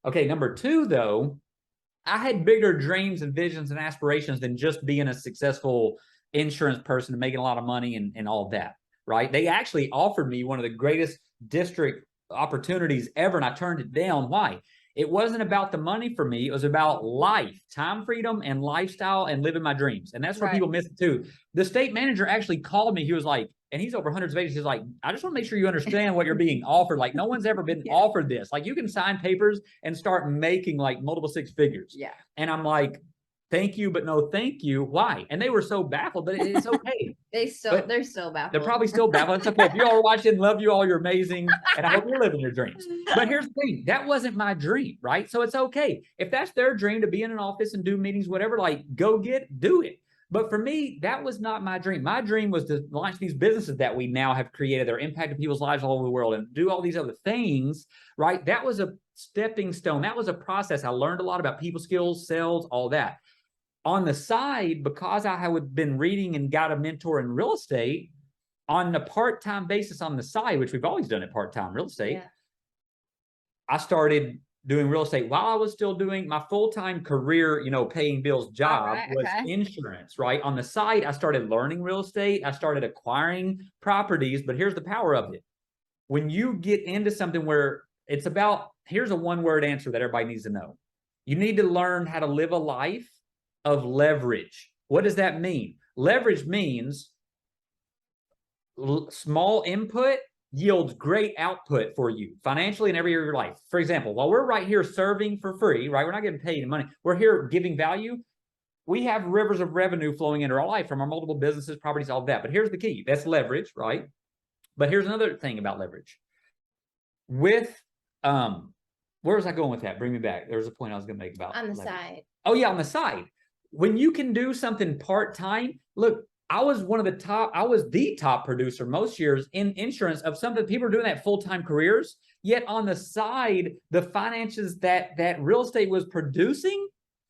Okay, number two, though, I had bigger dreams and visions and aspirations than just being a successful insurance person and making a lot of money and all of that, right? They actually offered me one of the greatest district opportunities ever, and I turned it down. Why? It wasn't about the money for me. It was about life, time freedom, and lifestyle, and living my dreams. And that's where people miss it too. The state manager actually called me. He was like, and he's over hundreds of agents. He's like, I just want to make sure you understand what you're being offered. Like, no one's ever been offered this. Like, you can sign papers and start making like multiple six figures. Yeah. And I'm like, thank you, but no thank you. Why? And they were so baffled, but it's okay. They're still baffled. They're probably still baffled. It's okay. If you all are watching, love you all, you're amazing. And I hope you're living your dreams. But here's the thing. That wasn't my dream, right? So it's okay. If that's their dream to be in an office and do meetings, whatever, like do it. But for me, that was not my dream. My dream was to launch these businesses that we now have created that are impacting people's lives all over the world and do all these other things, right? That was a stepping stone. That was a process. I learned a lot about people skills, sales, all that. On the side, because I had been reading and got a mentor in real estate on a part-time basis on the side, which we've always done at part-time real estate, I started doing real estate while I was still doing my full-time career, paying bills job was insurance, right? On the side, I started learning real estate. I started acquiring properties, but here's the power of it. When you get into something where it's about, here's a one-word answer that everybody needs to know. You need to learn how to live a life of leverage. What does that mean? Leverage means small input yields great output for you financially in every area of your life. For example, while we're right here serving for free, right? We're not getting paid in money. We're here giving value. We have rivers of revenue flowing into our life from our multiple businesses, properties, all of that. But here's the key. That's leverage, right? But here's another thing about leverage. Where was I going with that? Bring me back. There was a point I was going to make about on the leverage. side. Oh yeah, on the side. When you can do something part-time, look, I was the top producer most years in insurance of something people are doing that full-time careers. Yet on the side, the finances that real estate was producing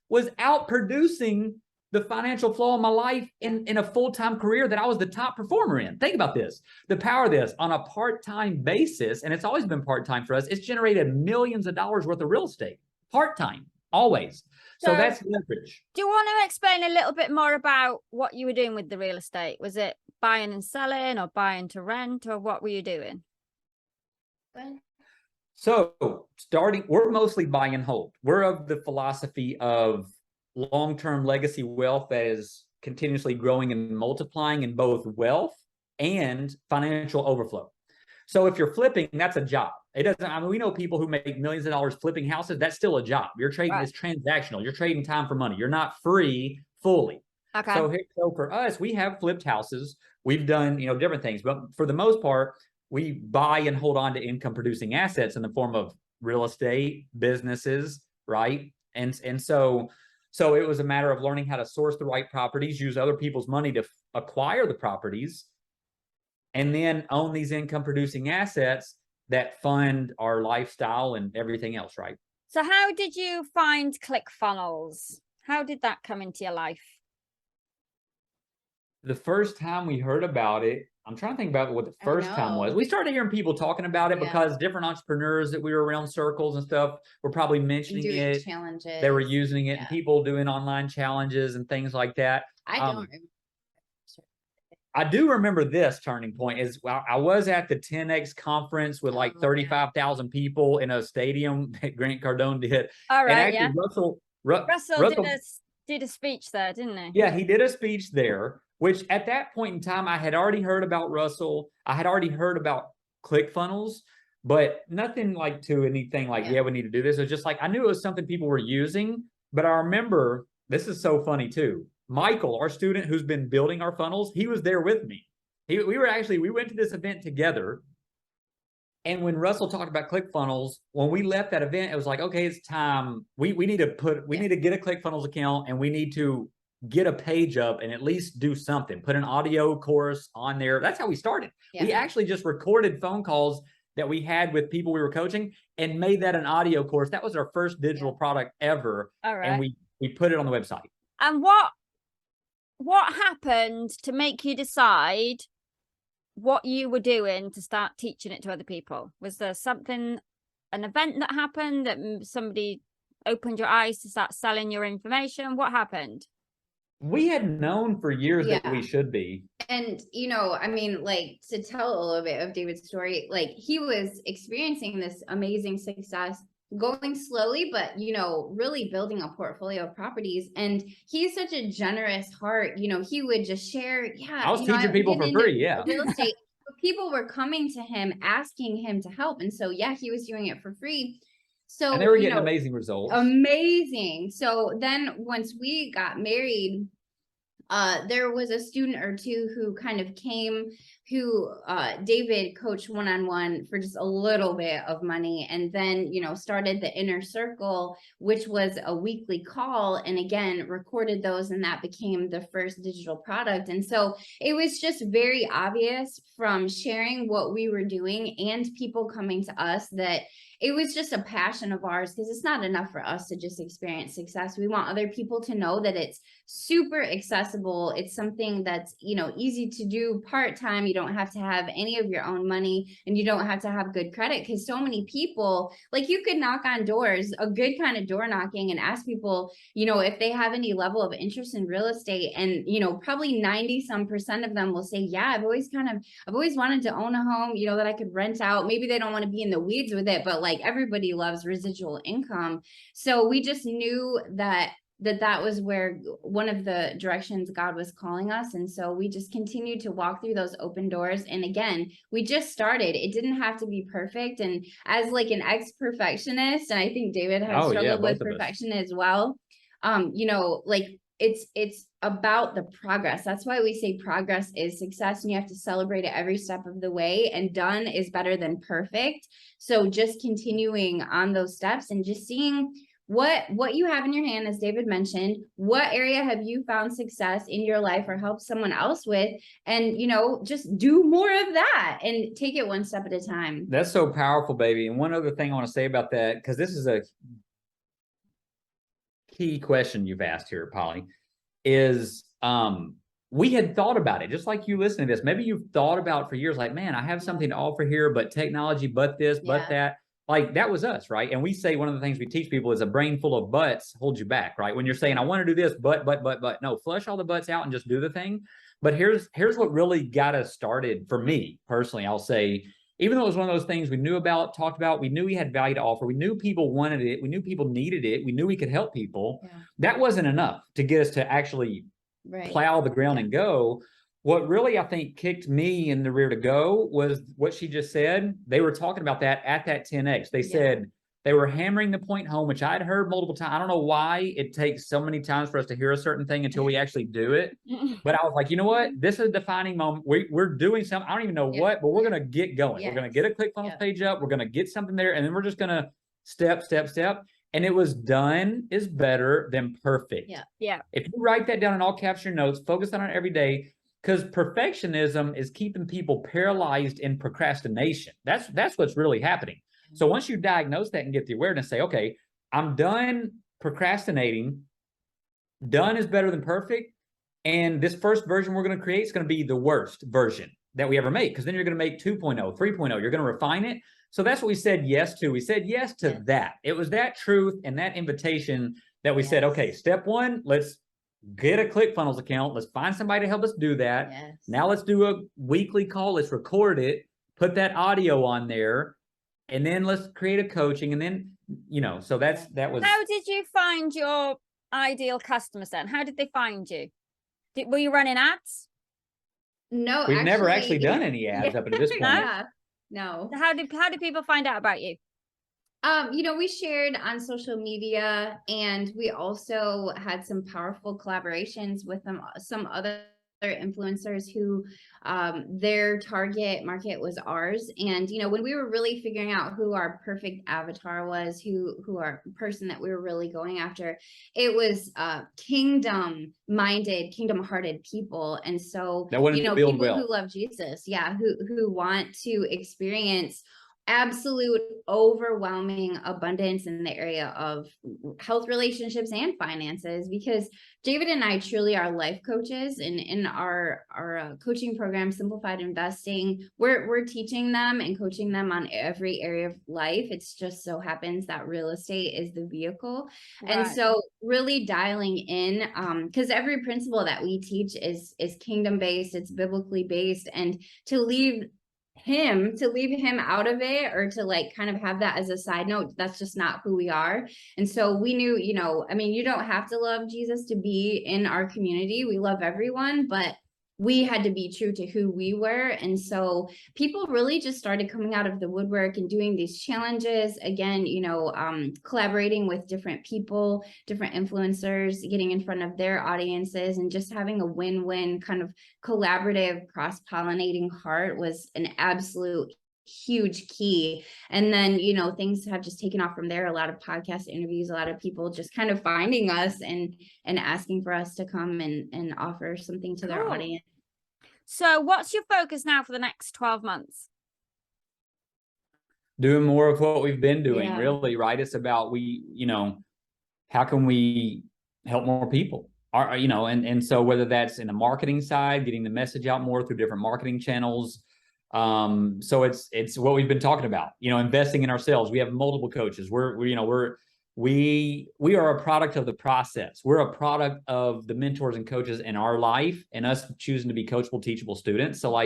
was outproducing the financial flow of my life in a full-time career that I was the top performer in. Think about this. The power of this on a part-time basis, and it's always been part-time for us, it's generated millions of dollars worth of real estate. Part-time, always. So that's leverage. Do you want to explain a little bit more about what you were doing with the real estate? Was it buying and selling or buying to rent, or what were you doing? So we're mostly buy and hold. We're of the philosophy of long-term legacy wealth that is continuously growing and multiplying in both wealth and financial overflow. So if you're flipping, that's a job. It doesn't, we know people who make millions of dollars flipping houses. That's still a job. You're trading is transactional. You're trading time for money. You're not free fully. Okay. So for us, we have flipped houses. We've done, different things, but for the most part, we buy and hold on to income producing assets in the form of real estate, businesses, right? And so it was a matter of learning how to source the right properties, use other people's money to acquire the properties, and then own these income producing assets that fund our lifestyle and everything else, right? So how did you find ClickFunnels? How did that come into your life? The first time we heard about it, I'm trying to think about what the first time was. We started hearing people talking about it because different entrepreneurs that we were around circles and stuff were probably mentioning it. Challenges. They were using it, and people doing online challenges and things like that. I don't remember. I do remember this turning point is I was at the 10X conference with like 35,000 people in a stadium that Grant Cardone did. All right, and actually Russell did a speech there, didn't he? Yeah, he did a speech there, which at that point in time, I had already heard about Russell. I had already heard about ClickFunnels, but nothing like to anything like, yeah, we need to do this. It was just like, I knew it was something people were using, but I remember, this is so funny too. Michael, our student who's been building our funnels, he was there with me. We went to this event together. And when Russell talked about ClickFunnels, when we left that event, it was like, okay, it's time. We need to get a ClickFunnels account, and we need to get a page up and at least do something, put an audio course on there. That's how we started. Yeah. We actually just recorded phone calls that we had with people we were coaching and made that an audio course. That was our first digital product ever. All right. And we put it on the website. And what happened to make you decide what you were doing to start teaching it to other people? Was there an event that happened that somebody opened your eyes to start selling your information? What happened? We had known for years that we should be. And, I mean, like, to tell a little bit of David's story, like, he was experiencing this amazing success, going slowly, but, really building a portfolio of properties. And he's such a generous heart. He would just share. Yeah. I was teaching people for free. Yeah. Real estate. People were coming to him, asking him to help. And so, he was doing it for free. So and they were getting amazing results. Amazing. So then once we got married, there was a student or two who kind of came, who David coached one-on-one for just a little bit of money, and then started the inner circle, which was a weekly call, and again recorded those, and that became the first digital product. And so it was just very obvious from sharing what we were doing and people coming to us that it was just a passion of ours, because it's not enough for us to just experience success. We want other people to know that it's super accessible. It's something that's, easy to do part-time. You don't have to have any of your own money, and you don't have to have good credit, because so many people, like, you could knock on doors, a good kind of door knocking, and ask people, if they have any level of interest in real estate. And, probably 90% of them will say, yeah, I've always wanted to own a home, that I could rent out. Maybe they don't want to be in the weeds with it, but like, everybody loves residual income. So we just knew that was where one of the directions God was calling us. And so we just continued to walk through those open doors. And again, we just started. It didn't have to be perfect. And as like an ex-perfectionist, and I think David has struggled with perfection as well. It's about the progress. That's why we say progress is success, and you have to celebrate it every step of the way, and done is better than perfect. So just continuing on those steps and just seeing what you have in your hand, as David mentioned, what area have you found success in your life or helped someone else with, and, just do more of that and take it one step at a time. That's so powerful, baby. And one other thing I want to say about that, because this is a key question you've asked here, Polly, is we had thought about it, just like you listening to this. Maybe you've thought about for years, like, man, I have something to offer here, but technology, but this, but that. Like, that was us, right? And we say one of the things we teach people is a brain full of buts holds you back, right? When you're saying, I want to do this, but. No, flush all the buts out and just do the thing. But here's what really got us started for me personally. I'll say, even though it was one of those things we knew about, talked about, we knew we had value to offer, we knew people wanted it, we knew people needed it, we knew we could help people. Yeah. That wasn't enough to get us to actually plow the ground and go. What really, I think, kicked me in the rear to go was what she just said. They were talking about that at that 10X. They said they were hammering the point home, which I'd heard multiple times. I don't know why it takes so many times for us to hear a certain thing until we actually do it. But I was like, you know what? This is a defining moment. We're doing something. I don't even know what, but we're going to get going. We're going to get a ClickFunnels page up. We're going to get something there. And then we're just going to step. And it was done is better than perfect. Yeah. If you write that down in all caps your notes, focus on it every day. Because perfectionism is keeping people paralyzed in procrastination. That's what's really happening. So once you diagnose that and get the awareness, say, okay, I'm done procrastinating. Done is better than perfect. And this first version we're going to create is going to be the worst version that we ever make. Because then you're going to make 2.0, 3.0. You're going to refine it. So that's what we said yes to. We said yes to that. It was that truth and that invitation that we said, okay, step one, let's get a ClickFunnels account. Let's find somebody to help us do that. Yes. Now let's do a weekly call. Let's record it, put that audio on there, and then let's create a coaching. And then, so that was. How did you find your ideal customers then? How did they find you? Were you running ads? No, We've never actually done any ads up until this point. Yeah, no. How did people find out about you? We shared on social media, and we also had some powerful collaborations with some other influencers who their target market was ours. And when we were really figuring out who our perfect avatar was, who our person that we were really going after, it was kingdom hearted people. And so people who love Jesus, who want to experience absolute overwhelming abundance in the area of health, relationships, and finances, because David and I truly are life coaches. And in our coaching program, Simplified Investing, we're teaching them and coaching them on every area of life. It's just so happens that real estate is the vehicle. Right. And so really dialing in, because every principle that we teach is kingdom based, it's biblically based, and to leave him out of it, or to kind of have that as a side note, that's just not who we are. And so we knew, you don't have to love Jesus to be in our community. We love everyone, but we had to be true to who we were. And so people really just started coming out of the woodwork and doing these challenges again, collaborating with different people, different influencers, getting in front of their audiences, and just having a win-win kind of collaborative, cross-pollinating heart was an absolute huge key. And then, things have just taken off from there. A lot of podcast interviews, a lot of people just kind of finding us and asking for us to come and offer something to their audience. So what's your focus now for the next 12 months? Doing more of what we've been doing, really, right? It's about how can we help more people? And so whether that's in the marketing side, getting the message out more through different marketing channels. So it's what we've been talking about, investing in ourselves. We have multiple coaches. We are a product of the process. We're a product of the mentors and coaches in our life, and us choosing to be coachable, teachable students. So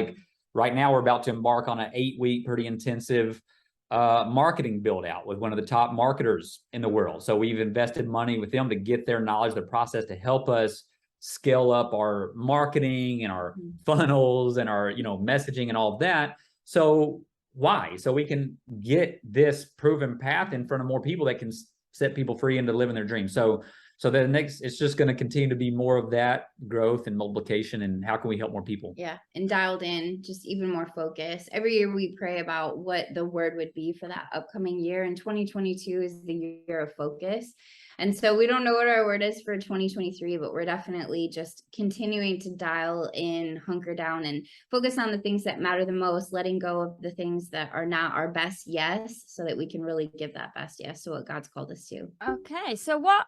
right now we're about to embark on an 8-week, pretty intensive marketing build out with one of the top marketers in the world. So we've invested money with them to get their knowledge, the process, to help us scale up our marketing and our funnels and our, messaging and all of that. So why? So we can get this proven path in front of more people that can set people free into living their dreams. So the next, it's just going to continue to be more of that growth and multiplication, and how can we help more people? Yeah. And dialed in, just even more focus. Every year we pray about what the word would be for that upcoming year. And 2022 is the year of focus. And so we don't know what our word is for 2023, but we're definitely just continuing to dial in, hunker down, and focus on the things that matter the most, letting go of the things that are not our best yes, so that we can really give that best yes to what God's called us to. Okay. So what,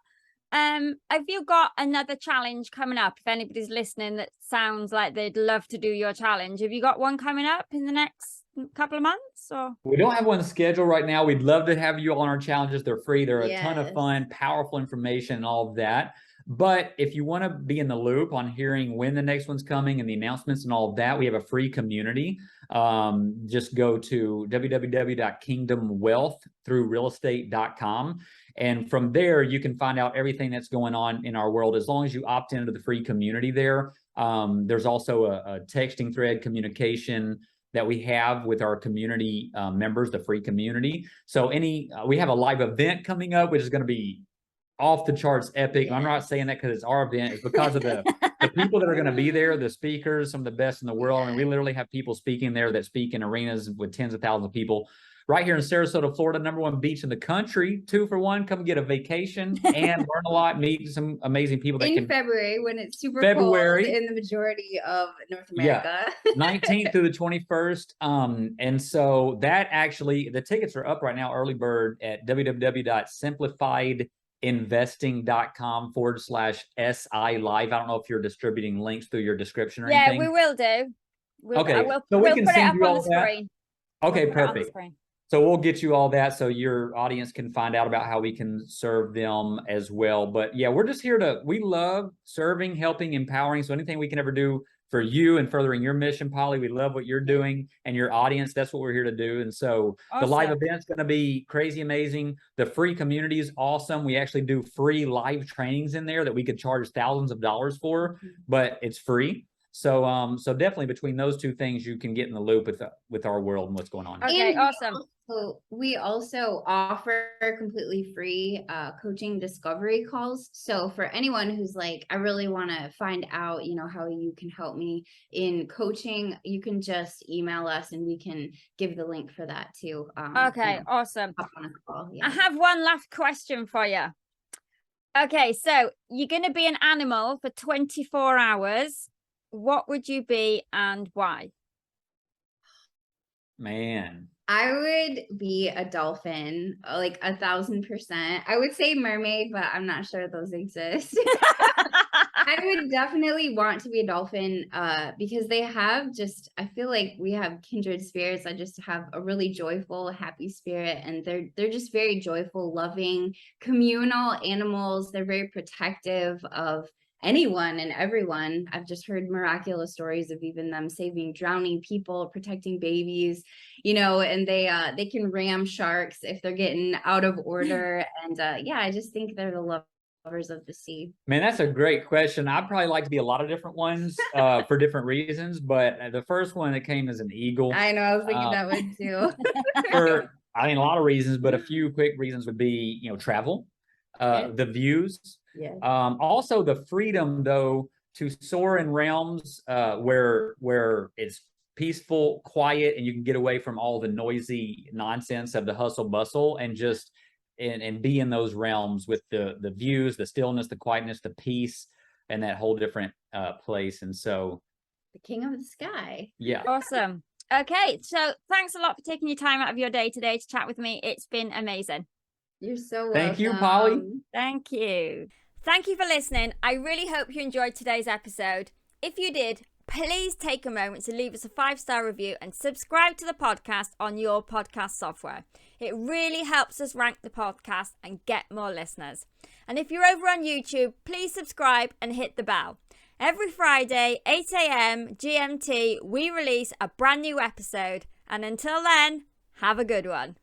have you got another challenge coming up? If anybody's listening that sounds like they'd love to do your challenge, have you got one coming up in the next couple of months? Or we don't have one scheduled right now. We'd love to have you on our challenges. They're free. They're a ton of fun, powerful information and all of that. But if you want to be in the loop on hearing when the next one's coming and the announcements and all of that, we have a free community. Just go to www.kingdomwealththroughrealestate.com. And from there, you can find out everything that's going on in our world, as long as you opt into the free community there. There's also a texting thread communication that we have with our community members, the free community. So we have a live event coming up, which is going to be off the charts epic. I'm not saying that because it's our event. It's because of the people that are going to be there, the speakers, some of the best in the world. And we literally have people speaking there that speak in arenas with tens of thousands of people. Right here in Sarasota, Florida, #1 beach in the country, 2 for 1. Come get a vacation and learn a lot, meet some amazing people. In February, when it's super cold in the majority of North America. 19th through the 21st. And so that actually, the tickets are up right now, early bird, at www.simplifiedinvesting.com/SI live. I don't know if you're distributing links through your description or anything. Yeah, we will do. Okay. We'll put it up on the screen. Okay, perfect. So we'll get you all that so your audience can find out about how we can serve them as well. But yeah, we're just here we love serving, helping, empowering. So anything we can ever do for you and furthering your mission, Polly, we love what you're doing and your audience. That's what we're here to do. And so the live event's going to be crazy amazing. The free community is awesome. We actually do free live trainings in there that we could charge thousands of dollars for, but it's free. So so definitely between those two things, you can get in the loop with our world and what's going on. Okay, And awesome. we also offer completely free coaching discovery calls. So for anyone who's like, I really want to find out, you know, how you can help me in coaching, you can just email us and we can give the link for that too. Okay, awesome. Hop on a call, yeah. I have one last question for you. Okay, so you're going to be an animal for 24 hours. What would you be and why? Man. I would be a dolphin, like 1,000%. I would say mermaid, but I'm not sure those exist. I would definitely want to be a dolphin because they have I feel like we have kindred spirits. I just have a really joyful, happy spirit, and they're just very joyful, loving, communal animals. They're very protective of anyone and everyone. I've just heard miraculous stories of even them saving drowning people, protecting babies, you know, and they can ram sharks if they're getting out of order. And yeah, I just think they're the lovers of the sea. Man, that's a great question. I'd probably like to be a lot of different ones for different reasons, but the first one that came as an eagle. I know, I was thinking that one too. A lot of reasons, but a few quick reasons would be, you know, travel, the views. Yeah. Also the freedom though to soar in realms where it's peaceful, quiet, and you can get away from all the noisy nonsense of the hustle bustle and just and be in those realms with the views, the stillness, the quietness, the peace, and that whole different place. And so the king of the sky. Yeah. Awesome. Okay, so thanks a lot for taking your time out of your day today to chat with me. It's been amazing. You're so welcome. Thank you, Polly. Thank you. Thank you for listening. I really hope you enjoyed today's episode. If you did, please take a moment to leave us a 5-star review and subscribe to the podcast on your podcast software. It really helps us rank the podcast and get more listeners. And if you're over on YouTube, please subscribe and hit the bell. Every Friday, 8 a.m. GMT, we release a brand new episode. And until then, have a good one.